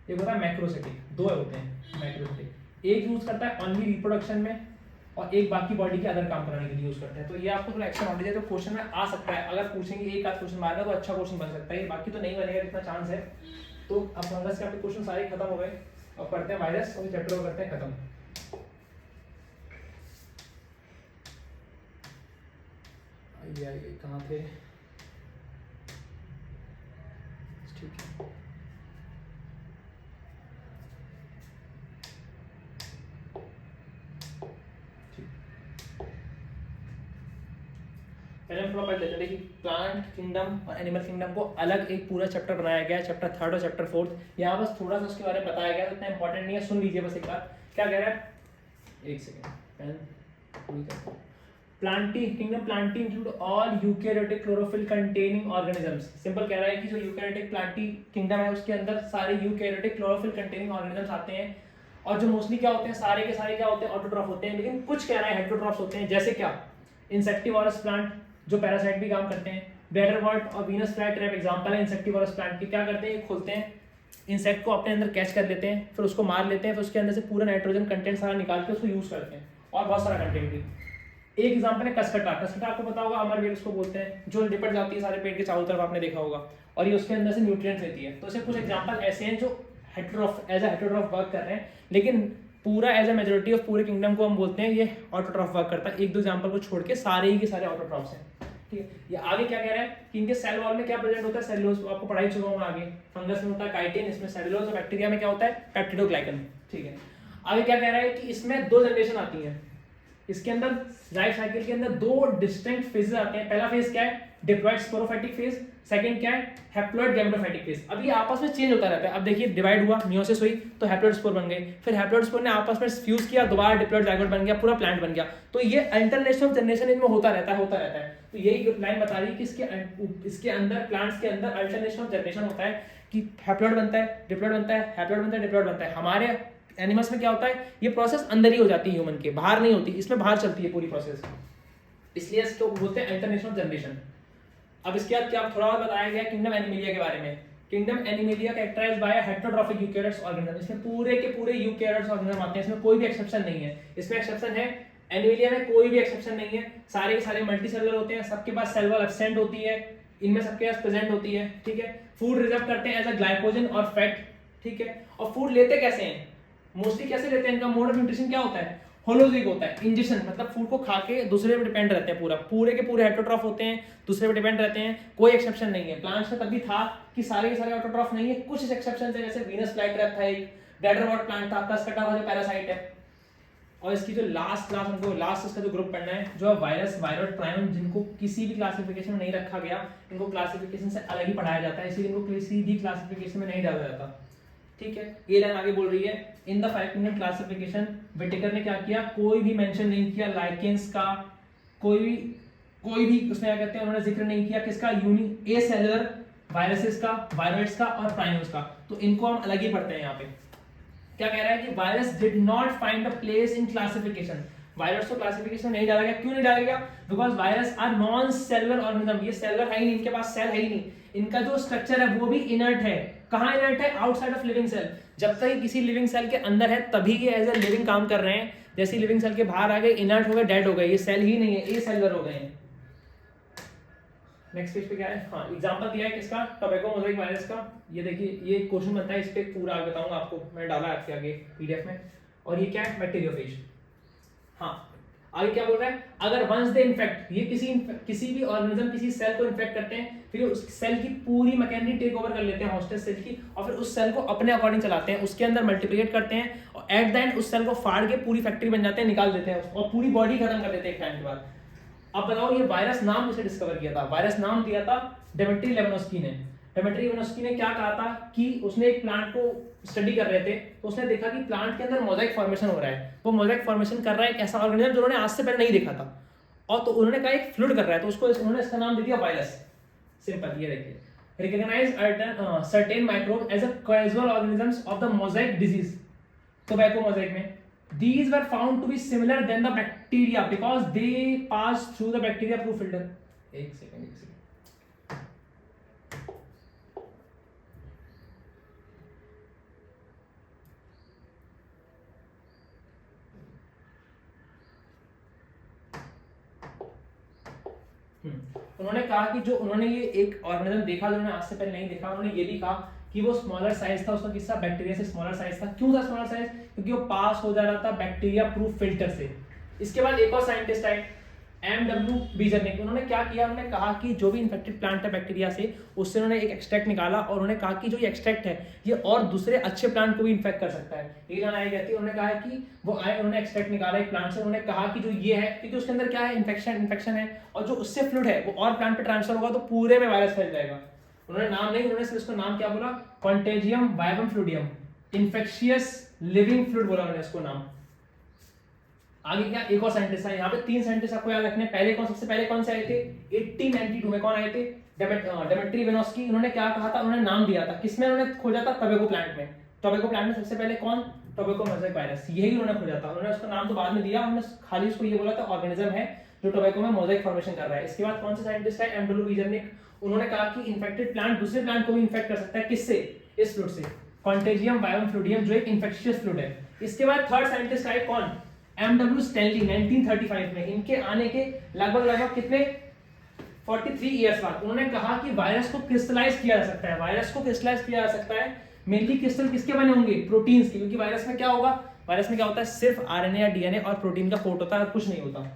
एक होता है मैक्रोसाइटिक, 2 होते हैं माइक्रोसाइटिक। एक यूज करता है ओनली रिप्रोडक्शन में, और एक बाकी बॉडी के अदर काम कराने के लिए यूज करते हैं। तो ये आपको थोड़ा एक्स्ट्रा नॉलेज है, तो क्वेश्चन में आ सकता है, अगर पूछेंगे एक आध क्वेश्चन मारेगा तो अच्छा क्वेश्चन बन सकता है, बाकी तो नहीं बनेगा, इतना चांस है। तो अब फंगस के आपके क्वेश्चन सारे खत्म हो गए, अब पढ़ते हैं वायरस, और चैप्टर को करते हैं खत्म। आइए कहाँ थे, ठीक है, ठीक। पहले हम थोड़ा पढ़ लेते हैं। देखिए प्लांट किंगडम और एनिमल किंगडम को अलग एक पूरा चैप्टर बनाया गया है, चैप्टर 3 और चैप्टर 4। यहाँ बस थोड़ा सा उसके बारे में बताया गया है, इतना इंपॉर्टेंट नहीं है, सुन लीजिए बस एक बार क्या कह रहा है। एक second, Plantae kingdom Plantae include all eukaryotic chlorophyll containing organisms. Simple कह रहा है कि जो यूकेरियोटिक प्लांटी किंगडम है उसके अंदर सारे यूकेरियोटिक क्लोरोफिल कंटेनिंग ऑर्गेनिजम्स आते हैं, और जो मोस्टली क्या होते हैं, सारे के सारे क्या होते हैं, ऑटोट्रॉफ होते हैं। लेकिन कुछ कह रहा है हेटेरोट्रॉफ्स होते हैं, जैसे क्या इंसेक्टिवोरस प्लांट जो पैरासाइट भी काम करते हैं। ब्लैडरवर्ट और वीनस फ्लाई ट्रैप एग्जांपल है इंसेक्टिवोरस प्लांट के। क्या करते हैं, खोलते हैं इंसेक्ट को अपने अंदर कैच कर लेते हैं, फिर उसको मार लेते हैं, फिर उसके अंदर से पूरा नाइट्रोजन कंटेंट सारा निकाल के उसको यूज करते हैं, और बहुत सारा कंटेंट भी। एक एग्जांपल है कसकटा। कसकटा आपको पता होगा, अमरवेल उसको बोलते हैं, जो लिपट जाती है सारे पेड़ के चारों तरफ, आपने देखा होगा, और ये उसके अंदर से न्यूट्रिएंट्स लेती है। तो ऐसे कुछ एग्जांपल ऐसे हैं जो heterotroph as a heterotroph work कर रहे हैं, लेकिन पूरा एज अ मेजोरिटी ऑफ पूरे किंगडम को हम बोलते हैं ये ऑटोट्रॉफ वर्क करता है। एक दो एग्जांपल को छोड़ के सारे ही के सारे ऑटोट्रॉफ्स हैं। ठीक है, ये आगे क्या कह रहा है कि इनके सेल वॉल में क्या प्रेजेंट होता है, सेलुलोज, आपको पढ़ाई चुका हूं आगे। फंगस में होता है काइटिन, इसमें सेलुलोज, और बैक्टीरिया में क्या होता है, पेप्टिडोग्लाइकन। ठीक है, आगे क्या कह रहा है कि इसमें दो जनरेशन आती है। इसके अंदर लाइफ साइकिल के अंदर दो डिस्टिंक्ट फेजेस आते हैं। पहला फेज क्या है, डिप्लॉयड स्पोरोफाइटिक फेज। सेकंड क्या है, हैप्लॉयड गैमेटोफाइटिक फेज। अब ये आपस में चेंज होता रहता है। अब देखिए डिवाइड हुआ, मियोसिस हुई तो हैप्लॉयड स्पोर बन गई, फिर हैप्लॉयड स्पोर ने आपस में फ्यूज किया, दोबारा डिप्लॉयड जाइगोट बन गया, पूरा प्लांट बन गया। तो ये अल्टरनेशन ऑफ जनरेशन इनमें होता रहता है। तो यही लाइन बता रही है कि इसके अंदर प्लांट्स के अंदर अल्टरनेशन ऑफ जनरेशन होता है कि हैप्लॉयड बनता है, डिप्लॉयड बनता है, हैप्लॉयड बनता है, डिप्लॉयड बनता है। हमारे एनिमल्स में क्या होता है, ये प्रोसेस अंदर ही हो जाती है ह्यूमन के, बाहर नहीं होती, इसमें बाहर चलती है पूरी प्रोसेस, इसलिए इसको बोलते हैं अल्टरनेशन ऑफ जनरेशन। अब इसके बाद क्या थोड़ा और बताया गया किंगडम एनिमेलिया के बारे में। Kingdom Animalia characterised by heterotrophic eukaryotes organism. इसमें पूरे के पूरे यूकेरियोट्स ऑर्गेनिज्म आते हैं, इसमें कोई भी एक्सेप्शन नहीं है। इसमें एक्सेप्शन है एनिमेलिया में, कोई भी एक्सेप्शन नहीं है, सारे के सारे मल्टीसेलुलर होते हैं, सबके पास सेल वॉल एब्सेंट होती है, इनमें सबके पास प्रेजेंट होती है। ठीक है, फूड रिजर्व करते हैं एज अ ग्लाइकोजन और फैट। ठीक है, और फूड लेते कैसे हैं, मोस्टली कैसे लेते हैं, इनका मोड ऑफ न्यूट्रिशन क्या होता है, होलोजिक होता है, इंजेक्शन, मतलब फूड को खा के दूसरे पे डिपेंड रहते हैं। पूरे के पूरे हेटेरोट्रॉफ होते हैं, दूसरे पे डिपेंड रहते हैं, कोई एक्सेप्शन नहीं है। प्लांट्स में तभी था कि सारे के सारे ऑटोट्रॉफ नहीं है, कुछ एक्सेप्शन है, जैसे वीनस फ्लाई ट्रैप था, एक ब्लैडरवर्ट प्लांट था, कसकटा हुआ जो पैरासाइट है। और इसकी जो लास्ट क्लास हमको लास्ट इसका जो ग्रुप पढ़ना है, जो वायरस वायरोइड प्राइम, जिनको किसी भी क्लासिफिकेशन में नहीं रखा गया, इनको क्लासिफिकेशन से अलग ही पढ़ाया जाता है, इसीलिए इनको किसी भी क्लासिफिकेशन में नहीं डाला जाता। ठीक है, ये लाइन आगे बोल रही है, in the 5 kingdom classification Whittaker ने क्या किया, कोई भी मेंशन नहीं किया लाइकेंस का, कोई भी उसमें क्या कहते हैं, उन्होंने जिक्र नहीं किया किसका, ए सेलुलर वायरसेस का, वायरोइड्स का और प्राइमर्स का। तो इनको हम अलग ही पढ़ते हैं। यहाँ पे क्या कह रहा है कि virus did not find the place in classification. Virus को क्लासिफिकेशन नहीं डाला गया, क्यों नहीं डाला गया, because virus are non cellular organism. ये सेलुलर है ही नहीं, इनके पास सेल है ही नहीं, इनका जो स्ट्रक्चर है वो भी इनर्ट है। कहाँ इनर्ट है, आउटसाइड ऑफ लिविंग सेल। जब तक किसी लिविंग सेल के अंदर है तभी ये एज ए लिविंग काम कर रहे हैं, जैसे लिविंग सेल के बाहर आ गए, इनर्ट हो गए, डेड हो गए, ये सेल ही नहीं है, ए सेलुलर हो गए हैं। नेक्स्ट पेज पे क्या है, हाँ एग्जांपल दिया है किसका, टोबैको मोज़ेक वायरस का। ये देखिए, ये क्वेश्चन बनता है, इस पे पूरा बताऊंगा आपको, मैंने डाला है आपके आगे पीडीएफ में। और ये क्या है, बैक्टीरियोफेज। हाँ, आगे क्या बोल रहा है, अगर वंस दे इन्फेक्ट, ये किसी भी ऑर्गेनिज्म किसी सेल को इन्फेक्ट करते हैं, फिर उस सेल की पूरी मैकेनरी टेक ओवर कर लेते हैं होस्टेस सेल की, और फिर उस सेल को अपने अकॉर्डिंग चलाते हैं, उसके अंदर मल्टीप्लिकेट करते हैं, और एट द एंड उस सेल को फाड़ के पूरी फैक्ट्री बन जाते हैं, निकाल देते हैं और पूरी बॉडी खत्म कर देते हैं एक टाइम के बाद। अब बताओ ये वायरस नाम किसे डिस्कवर किया था, वायरस नाम दिया था डेमेट्री लेवानोव्स्की ने। डेमेट्री लेवानोव्स्की ने क्या कहा था कि उसने एक प्लांट को स्टडी कर रहे थे, तो उसने देखा कि प्लांट के अंदर मोज़ेक फॉर्मेशन हो रहा है। वो मोज़ेक फॉर्मेशन कर रहा है एक ऐसा ऑर्गेनिज्म जो उन्होंने आज से पहले नहीं देखा था, और तो उन्होंने कहा एक फ्लूइड कर रहा है, तो उसको उन्होंने इसका नाम दे दिया वायरस। सिंपल, ये देखिए, recognise certain microbe as a casual organisms of the mosaic disease, tobacco mosaic में। These were found to be similar than the bacteria because they pass through the bacteria proof filter. एक second उन्होंने कहा कि जो उन्होंने ये एक organism देखा जो उन्होंने आज से पहले नहीं देखा, उन्होंने ये भी कहा कि वो स्मॉलर साइज था, उसका किस्सा बैक्टीरिया से स्मॉलर साइज था। क्यों था स्मॉलर साइज, क्योंकि वो पास हो जा रहा था बैक्टीरिया प्रूफ फिल्टर से। इसके बाद एक और साइंटिस्ट आए, MW बीजरनिक, उन्होंने क्या किया, उन्होंने कहा कि जो भी इन्फेक्टेड प्लांट है बैक्टीरिया से, उससे उन्होंने एक एक्सट्रैक्ट निकाला और उन्होंने कहा कि जो ये एक्सट्रैक्ट है ये और दूसरे अच्छे प्लांट को भी इन्फेक्ट कर सकता है। ये जानकारी कहती है, उन्होंने कहा है कि वो आए, उन्होंने एक्सट्रैक्ट निकाला एक प्लांट से, उन्होंने कहा कि जो ये है, क्योंकि उसके अंदर क्या है, इन्फेक्शन है, और जो उससे फ्लूइड है वो और प्लांट पे ट्रांसफर होगा तो पूरे में वायरस फैल जाएगा। उन्होंने नाम नहीं, उन्होंने सिर्फ उसका नाम क्या बोला, contagium vivum फ्लूडियम, infectious living fluid बोला उन्होंने इसको नाम। आगे क्या, एक और साइंटिस्ट है यहाँ पे, 3 साइंटिस्ट आपको याद रखने। पहले कौन, सबसे पहले कौन से आए थे, 1892 में कौन आए थे, डेमेट्री वेनोस्की। उन्होंने क्या कहा था, उन्होंने नाम दिया था, किसमें उन्होंने खोजा था, टोबैको प्लांट में। टोबैको प्लांट में सबसे पहले कौन, टोबैको मोज़ेक वायरस, यही उन्होंने खोजा था। उन्होंने उसका नाम तो बाद में दिया, उन्होंने खाली उसको ये बोला था ऑर्गेनिज्म है जो टोबैको में मोज़ेक फॉर्मेशन कर रहा है। इसके बाद कौन सा साइंटिस्ट है, एमडब्ल्यू बीजरनिक। उन्होंने कहा कि इन्फेक्टेड प्लांट दूसरे प्लांट को भी इन्फेक्ट कर सकता है, किससे, इस फ्लूइड से, कॉन्टेजियम वाइवम फ्लूडियम, जो एक इन्फेक्शियस फ्लूइड है। इसके बाद थर्ड साइंटिस्ट आए कौन, एमडब्ल्यू स्टैनली, 1935 में। इनके आने के लगभग कितने, 43 इयर्स बाद उन्होंने कहा कि वायरस को क्रिस्टलाइज किया जा सकता है। वायरस को क्रिस्टलाइज किया जा सकता है, मेनली क्रिस्टल किसके बने होंगे, प्रोटीन्स के, क्योंकि वायरस में क्या होगा, वायरस में क्या होता है, सिर्फ आरएनए या डीएनए और प्रोटीन का कोट होता है और कुछ नहीं होता।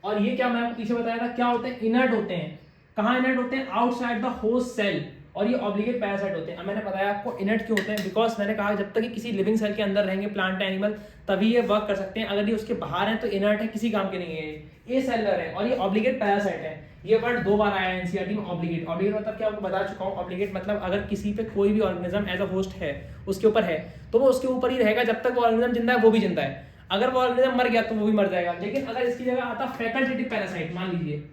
और ये क्या मैं आपको पीछे बताया था, क्या होते हैं, इनर्ट होते हैं। कहाँ इनर्ट होते हैं, आउटसाइड द होस्ट सेल, और ये ऑब्लिगेट पैरासाइट होते हैं। अब मैंने बताया आपको इनर्ट क्यों होते हैं, बिकॉज मैंने कहा जब तक ये किसी लिविंग सेल के अंदर रहेंगे, प्लांट एनिमल, तभी ये वर्क कर सकते हैं। अगर ये उसके बाहर हैं तो इनर्ट है, किसी काम के नहीं है, ये सेलुलर है, और ये ऑब्लिगेट पैरासाइट है। ये वर्ड 2 बार आया है एनसीईआरटी में, ऑब्लिगेट। ऑब्लिगेट मतलब क्या, आपको बता चुका हूँ। ऑब्लिगेट मतलब अगर किसी पे कोई भी ऑर्गेनिज्म एज अ होस्ट है, उसके ऊपर है, तो वो उसके ऊपर ही रहेगा जब तक वो ऑर्गेनिज्म जिंदा है, वो भी जिंदा है। अगर वो ऑर्गेनिज्म मर गया तो वो भी मर जाएगा। लेकिन अगर इसकी जगह आता फैकल्टेटिव पैरासाइट, मान लीजिए,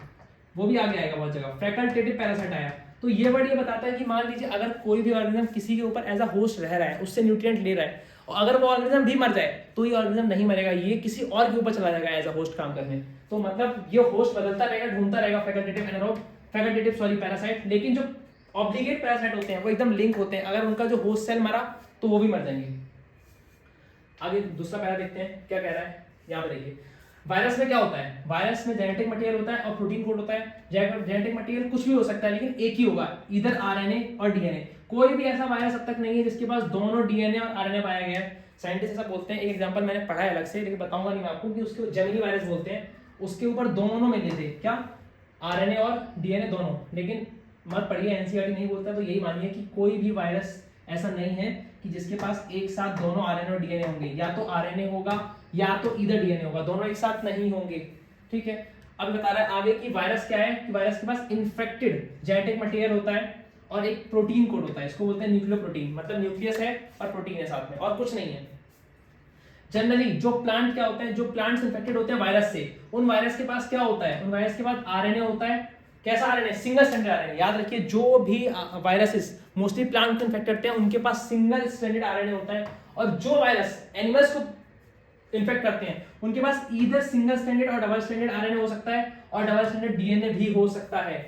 वो भी आगे आएगा बहुत जगह, फैकल्टेटिव पैरासाइट आया, तो ये वर्ड ये बताता है कि मान लीजिए अगर कोई भी ऑर्गेनिज्म किसी के ऊपर एज अ होस्ट रह रहा है, उससे न्यूट्रिएंट ले रहा है, और अगर वो ऑर्गेनिज्म भी मर जाए तो ये ऑर्गेनिज्म नहीं मरेगा, ये किसी और के ऊपर चला जाएगा एज अ होस्ट काम करने। तो मतलब ये होस्ट बदलता रहेगा, ढूंढता रहेगा फैकल्टेटिव पैरासाइट। लेकिन जो ऑब्लिगेट पैरासाइट होते हैं वो एकदम लिंक होते हैं, अगर उनका जो होस्ट सेल मरा तो वो भी मर जाएंगे। आगे दूसरा पैरा देखते हैं क्या कह रहा है, यहाँ पे देखिए। वायरस में क्या होता है, वायरस में जेनेटिक मटेरियल होता है और प्रोटीन कोड होता है। जेनेटिक मटेरियल कुछ भी हो सकता है, लेकिन एक ही होगा, इधर आरएनए और डीएनए। कोई भी ऐसा वायरस अब तक नहीं है जिसके पास दोनों डीएनए और आरएनए पाया गया है। साइंटिस्ट ऐसा बोलते हैं, एक एग्जांपल मैंने पढ़ा है अलग से, लेकिन बताऊंगा नहीं मैं आपको, कि उसके जेमिनी वायरस बोलते हैं, उसके ऊपर दोनों मिले थे, क्या, आरएनए और डीएनए दोनों। लेकिन मत पढ़िए, एनसीईआरटी नहीं बोलता, तो यही मानिए कि कोई भी वायरस ऐसा नहीं है कि जिसके पास एक साथ दोनों आरएनए और डीएनए होंगे। या तो आरएनए होगा या तो इधर डीएनए होगा, दोनों एक साथ नहीं होंगे। ठीक है, अब बता रहा है आगे कि वायरस क्या है, कि वायरस के पास इन्फेक्टेड जेनेटिक मटेरियल होता है और एक प्रोटीन कोड होता है, इसको बोलते हैं न्यूक्लियोप्रोटीन, मतलब न्यूक्लियस है और प्रोटीन है साथ में, और कुछ नहीं है। जनरली जो प्लांट क्या होते हैं, जो प्लांट्स इन्फेक्टेड होते हैं वायरस से, उन वायरस के पास क्या होता है, उन वायरस के पास आरएनए होता है। कैसा आरएनए, सिंगल स्ट्रैंडेड आरएनए। याद रखिए, जो भी वायरसेस मोस्टली प्लांट को इन्फेक्ट करते हैं उनके पास सिंगल स्ट्रैंडेड आरएनए होता है, और जो वायरस एनिमल्स को इन्फेक्ट करते हैं उनके पास ईदर सिंगल स्ट्रैंडेड और डबल स्ट्रैंडेड आरएनए हो सकता है, और डबल स्ट्रैंडेड डीएनए भी हो सकता है।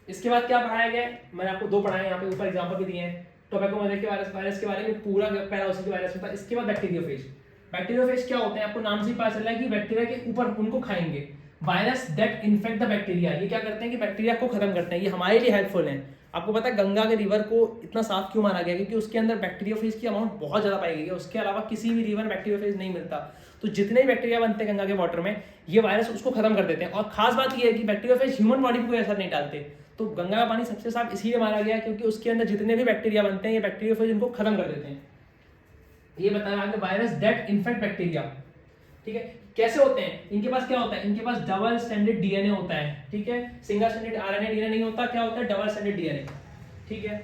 इसके बाद क्या पढ़ाया गया है, मैंने आपको 2 पढ़ाए, यहाँ पे ऊपर एग्जांपल भी दिए हैं। टोबैको मोज़ेक के वायरस के बारे में पूरा पैरा उसी के वायरस में था। इसके बाद बैक्टीरियोफेज। बैक्टीरियोफेज क्या होते हैं, आपको नाम से ही पता चल रहा है कि बैक्टीरिया के ऊपर उनको खाएंगे। Virus that infect the bacteria, ये क्या करते हैं कि बैक्टीरिया को खत्म करते हैं, ये हमारे लिए हेल्पफुल हैं। आपको पता है गंगा के रिवर को इतना साफ क्यों माना गया, क्योंकि उसके अंदर बैक्टीरियोफेज की अमाउंट बहुत ज्यादा पाई गई है, उसके अलावा किसी भी रिवर में बैक्टीरियोफेज नहीं मिलता। तो जितने भी बैक्टीरिया बनते हैं गंगा के वाटर में, ये वायरस उसको खत्म कर देते हैं। और खास बात यह है कि बैक्टीरियोफेज ह्यूमन बॉडी पर कोई असर नहीं डालते। तो गंगा का पानी सबसे साफ इसीलिए माना गया क्योंकि उसके अंदर जितने भी बैक्टीरिया बनते हैं, ये बैक्टीरियोफेज इनको खत्म कर देते हैं। ये बताया आगे, वायरस दैट इन्फेक्ट बैक्टीरिया। ठीक है, कैसे होते हैं, इनके पास क्या होता है, इनके पास डबल स्ट्रैंडेड डीएनए होता है। ठीक है, सिंगल स्ट्रैंडेड आरएनए डीएनए नहीं होता, क्या होता है, डबल स्ट्रैंडेड डीएनए। ठीक है,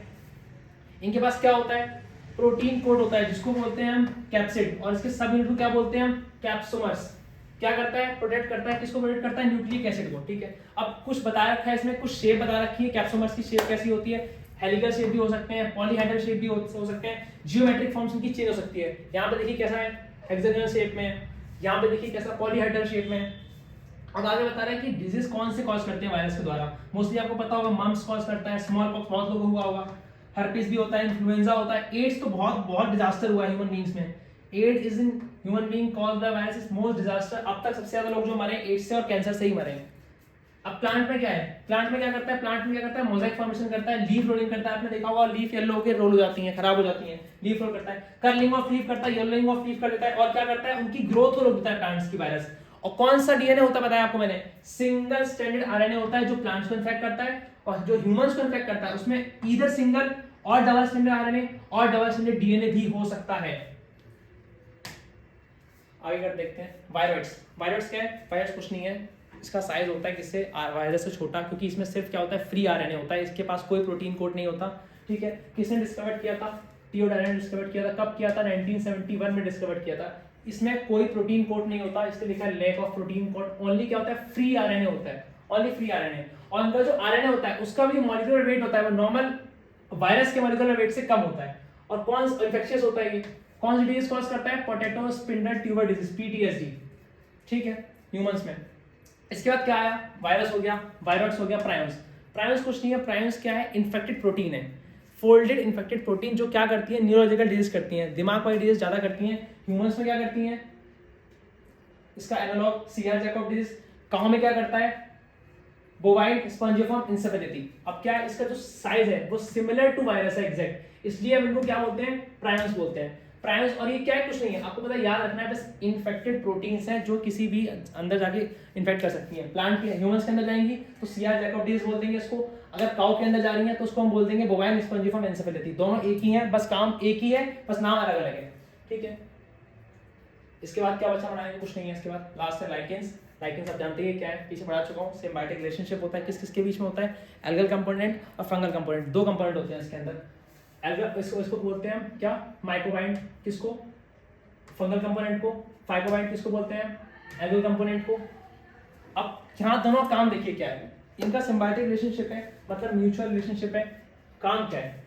इनके पास क्या होता है, प्रोटीन कोड होता है जिसको बोलते हैं हम कैप्सिड, और इसके सब यूनिट को क्या बोलते हैं हम, कैप्सोमर्स। क्या करता है, प्रोटेक्ट करता है, किसको प्रोटेक्ट करता है, न्यूक्लिक एसिड को। ठीक है, अब कुछ बताया रखा है इसमें, कुछ शेप बता रखी है कैप्सोमर्स की। शेप कैसी होती है, हेलिकल शेप भी हो सकते हैं, पॉलीहेड्रल शेप भी हो सकते हैं, जियोमेट्रिक फॉर्म्स इनकी चेंज हो सकती है। यहाँ पे देखिए कैसा है, हेक्सागोनल शेप में, यहाँ पे देखिए कैसा पॉलीहेड्रल शेप में। अब आगे बता रहा है कि डिजीज कौन से कॉज करते हैं वायरस के द्वारा। मोस्टली आपको पता होगा मम्प्स कॉज करता है, स्मॉल पॉक्स बहुत लोगों को हुआ होगा, हर्पीस भी होता है, इन्फ्लुएंजा होता है, एड्स तो बहुत डिजास्टर हुआ है ह्यूमन बीइंग्स में। AIDS is in human being caused by virus is most disaster. अब तक सबसे ज्यादा लोग जो मरे एड्स से और कैंसर से ही मरे हैं। अब प्लांट में क्या है, प्लांट में क्या करता है, प्लांट में क्या करता है, मोज़ेक फॉर्मेशन करता है, लीफ रोलिंग करता है। आपने देखा होगा लीफ येलो होकर रोल हो जाती है, खराब हो जाती है, लीफ रोल करता है, कर्लिंग ऑफ लीफ करता है, येलोइंग ऑफ लीफ कर देता है, और क्या करता है, उनकी ग्रोथ को रोक देता है प्लांट्स की वायरस। और कौन सा डीएनए होता है बताया आपको मैंने, सिंगल स्ट्रैंडेड आरएनए होता है जो प्लांट्स को इन्फेक्ट करता है, और जो ह्यूमंस को इन्फेक्ट करता है उसमें ईदर सिंगल और डबल स्ट्रैंडेड आरएनए और डबल स्ट्रैंडेड डीएनए भी हो सकता है। आगे कर देखते हैं वायरस। वायरस क्या है? वायरस कुछ नहीं है, इसका साइज होता है किससे, वायरस से छोटा, क्योंकि इसमें सिर्फ क्या होता है, फ्री आरएनए होता है, इसके पास कोई प्रोटीन कोड नहीं होता। ठीक है, किसने डिस्कवर किया था? थियोडायन ने डिस्कवर किया था। कब किया था? 1971 में डिस्कवर किया था। इसमें कोई प्रोटीन कोड नहीं होता, इसलिए लिखा है lack of protein code. Only क्या होता है, फ्री आरएनए होता है, ओनली फ्री आरएनए। और इनका जो आरएनए होता है उसका भी मॉलिक्यूलर वेट होता है वो नॉर्मल वायरस के मॉलिक्यूलर वेट से कम होता है। और कौन इन्फेक्शियस होता है ये, कौन सी डिजीज कॉज करता है? Potato spindle tuber disease, PTSD. ठीक है, ह्यूमंस में। इसके बाद क्या आया? वायरस हो गया, वायरस हो गया, प्रायंस। प्रायंस कुछ नहीं है, प्रायंस क्या है? इन्फेक्टेड प्रोटीन है, फोल्डेड इन्फेक्टेड प्रोटीन, जो क्या करती है, न्यूरोलॉजिकल डिजीज करती हैं, दिमाग वाली डिजीज ज्यादा करती हैं। ह्यूमंस में क्या करती हैं? इसका analog CR Jakob disease. Cow में क्या करता है? Bovine spongiform encephalitis. अब क्या है, इसका जो साइज है वो सिमिलर टू वायरस है एग्जैक्ट, इसलिए हम इनको क्या बोलते हैं? प्रायंस बोलते हैं। प्रायंस, और ये क्या है? कुछ नहीं है, आपको पता है, याद रखना है बस, इन्फेक्टेड प्रोटीन्स हैं जो किसी भी अंदर जाके इन्फेक्ट कर सकती हैं। प्लांट के, ह्यूमंस के अंदर जाएंगी तो सीआर जैकब डिजीज बोल देंगे इसको। अगर काऊ के अंदर जा रही है तो उसको हम बोल देंगे बोवाइन स्पॉन्जिफॉर्म इंसेफेलिटी। दोनों एक ही हैं, बस काम एक ही है, बस नाम अलग अलग है। ठीक है, इसके बाद क्या बचा बनाएंगे? कुछ नहीं है। इसके बाद लास्ट है लाइकेंस। लाइकेंस आप जानते हैं क्या है, पीछे पढ़ा चुका हूँ। सिम्बायोटिक रिलेशनशिप होता है किस किस के बीच में होता है? एल्गल कंपोनेंट और फंगल कंपोनेंट, दो कंपोनेंट होते हैं इसके अंदर। एल्गल, इसको बोलते हैं हम क्या? माइक्रोबाइंड। किसको? फंगल कंपोनेंट को। फाइकोबाइंड किसको बोलते हैं? एल्गल कंपोनेंट को। अब यहाँ दोनों काम देखिए क्या है, इनका सिम्बायोटिक रिलेशनशिप है, मतलब म्यूचुअल रिलेशनशिप है। काम क्या है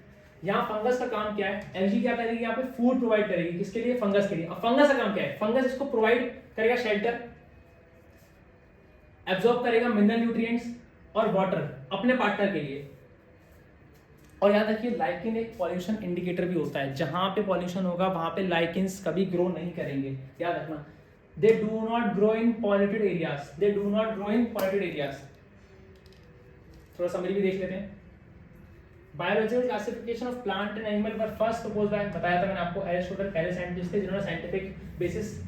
यहाँ? फंगस का काम क्या है? एलगी क्या करेगी यहाँ पे? फूड प्रोवाइड करेगी, किसके लिए? फंगस के लिए। अब फंगस का काम क्या है? फंगस इसको प्रोवाइड करेगा शेल्टर, एब्जॉर्ब करेगा मिनरल न्यूट्रिएंट्स और वाटर अपने पार्टनर के लिए। और याद रखिए, लाइकिन एक पॉल्यूशन इंडिकेटर भी होता है, जहां पे पॉल्यूशन होगा वहां पे लाइकिन्स कभी ग्रो नहीं करेंगे, याद रखना। They do not grow in polluted areas, they do not grow in polluted areas. थोड़ा समरी भी देख लेते हैं। Biological classification of plant and animal were first proposed by, बताया था मैंने आपको, एरिस्टोटल पहले साइंटिस्ट थे जिन्होंने साइंटिफिक बेसिस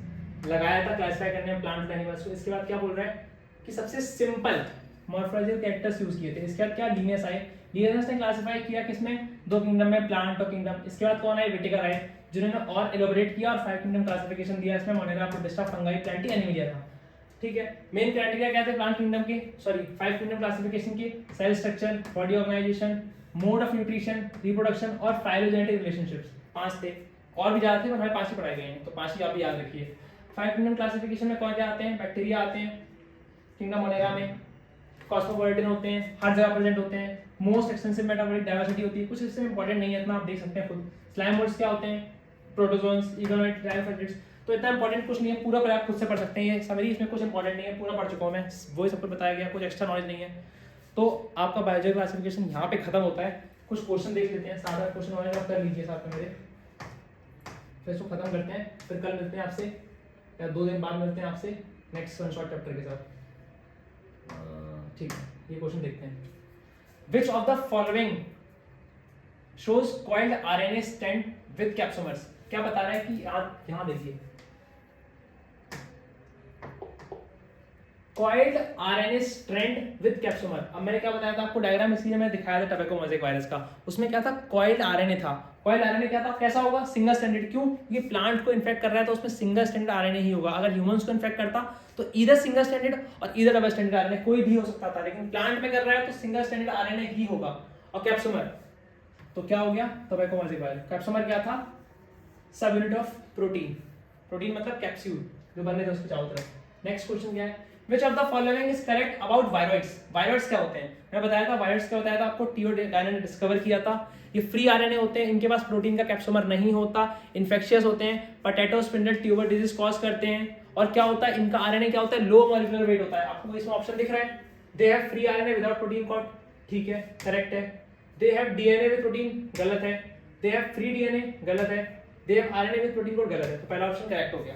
लगाया था क्लासिफाई करने में प्लांट एंड एनिमल्स को। इसके बाद क्या बोल रहा है कि सबसे सिंपल मॉर्फोलॉजिकल कैरेक्टर्स यूज किए थे। इसके बाद क्या? लिनियस आए। लिनियस ने क्लासिफाई किया किसमें? दो किंगडम में, प्लांट और किंगडम। इसके बाद कौन आए? विटिकर आए, जिन्होंने और एलोबरेट किया और 5 किंगडम क्लासिफिकेशन दिया। इसमें Monera, Protista, Fungi, Plantae, Animalia था। ठीक है, मेन क्राइटेरिया क्या थे प्लांट किंगडम के, सॉरी 5 किंगडम क्लासिफिकेशन के? Cell structure, body organisation, mode of nutrition, reproduction और फाइलोजेनेटिक रिलेशनशिप्स। 5 थे, और भी ज्यादा थे पर हमें 5 ही पढ़ाए गए हैं, तो 5 ही आप भी याद रखिए। 5 किंगडम क्लासिफिकेशन में कौन क्या आते हैं? बैक्टीरिया आते हैं किंगडम मोनेरा में, कॉस्मोपॉलिटन होते हैं, हर जगह प्रेजेंट होते हैं, मोस्ट एक्सटेंसिव मेटाबॉलिक डाइवर्सिटी होती है। कुछ इससे इंपॉर्टेंट नहीं है इतना, आप देख सकते हैं खुद। स्लाइम मोड्स क्या होते हैं? प्रोटोजोन्स, इगोनोइड, डाइफेटिड्स। तो इतना इंपॉर्टेंट कुछ नहीं है, पूरा आप खुद से पढ़ सकते हैं। ये समरी इसमें कुछ इंपॉर्टेंट नहीं है, पूरा पढ़ चुका हूँ मैं, वही सब कुछ बताया गया, कुछ एक्स्ट्रा नॉलेज नहीं है। तो आपका बायोलॉजिकल क्लासिफिकेशन यहाँ पे खत्म होता है। कुछ क्वेश्चन देख लेते हैं, सारा क्वेश्चन नॉलेज आप कर लीजिए साथ में मेरे, फिर इसको खत्म करते हैं। फिर कल मिलते हैं आपसे, या 2 दिन बाद मिलते हैं आपसे नेक्स्ट वन शॉट चैप्टर के साथ। ठीक है, ये क्वेश्चन देखते हैं। Which of the following shows coiled RNA strand with capsomers? क्या बता रहा है कि यहां देखिए, coiled RNA strand with capsomer। अब मैंने क्या बताया था आपको, डायग्राम इसलिए मैं दिखाया था टबैको मोज़ेक वायरस का, उसमें क्या था? coiled RNA था। coiled RNA क्या था? कैसा होगा? Single stranded. क्यों? ये प्लांट को इन्फेक्ट कर रहा है तो उसमें सिंगल स्ट्रैंडेड RNA ही होगा। अगर ह्यूमंस को इन्फेक्ट करता तो इधर सिंगल स्ट्रैंडेड और इधर डबल स्ट्रैंडेड RNA, कोई भी हो सकता था, लेकिन प्लांट में कर रहा है तो सिंगल स्ट्रैंडेड RNA ही होगा। और कैप्सोमर तो क्या हो गया? Tobacco mosaic virus. कैप्सोमर क्या था? सब यूनिट ऑफ प्रोटीन। प्रोटीन मतलब कैप्सूल जो बने थे उसके चारों तरफ। नेक्स्ट क्वेश्चन क्या है? Which of the following is correct about viroids? viroids क्या होते हैं? मैं बताया था viroids क्या बताया था आपको, थियोडायन ने डिस्कवर किया था। ये फ्री आरएनए होते हैं, इनके पास प्रोटीन का कैप्सोमर नहीं होता, इन्फेक्शियस होते हैं, potato spindle tuber disease cause करते हैं। और क्या होता है इनका आरएनए? क्या होता है? लो मॉलिक्यूलर वेट होता है। आपको इसमें ऑप्शन दिख रहा है, they have free RNA without protein code, ठीक है, करेक्ट है। They have DNA with protein, गलत है। दे हैव फ्री डीएनए, गलत है। They have RNA with protein code, गलत है। तो पहला ऑप्शन करेक्ट हो गया।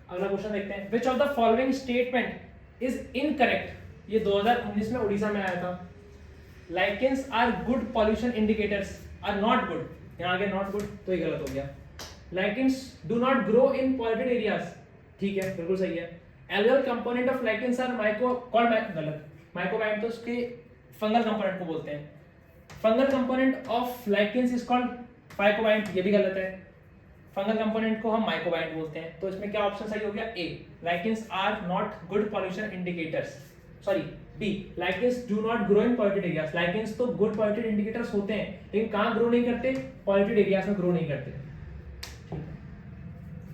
अगला क्वेश्चन देखते हैं। Which of the following statement is incorrect? ये 2019 में उड़ीसा में आया था। Lichens are good pollution indicators, are not good, यहाँ आगे not good तो ये गलत हो गया। Lichens do not grow in polluted areas, ठीक है, बिल्कुल सही है। Algal component of lichens are गलत, माइक्रोबाइट तो उसके फंगल कंपोनेंट को बोलते हैं। Fungal component of lichens is called phycobiont, ये भी गलत है। फंगल कंपोनेंट को हम माइक्रोबाइट बोलते हैं। तो इसमें क्या ऑप्शन सही हो गया? A, lichens are not good pollution indicators. Sorry, B, lichens do not grow in polluted areas. Lichens तो गुड पॉल्यूटेड इंडिकेटर्स होते हैं, लेकिन कहाँ ग्रो नहीं करते? पॉल्यूटेड एरियाज में ग्रो नहीं करते।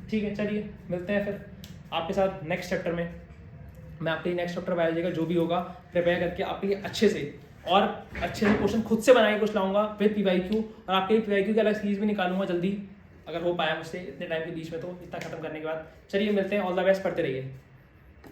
ठीक है, चलिए मिलते हैं फिर आपके साथ नेक्स्ट चैप्टर में। मैं आपके लिए नेक्स्ट चैप्टर बायोलॉजी का जो भी होगा प्रिपेयर करके आपके लिए अच्छे से क्वेश्चन खुद से बना के कुछ लाऊंगा विद पीवाईक्यू, और आपके लिए पीवाईक्यू की अलग सीरीज भी निकालूंगा जल्दी, अगर हो पाया मुझसे इतने टाइम के बीच में, तो इतना खत्म करने के बाद। चलिए मिलते हैं, ऑल द बेस्ट, पढ़ते रहिए।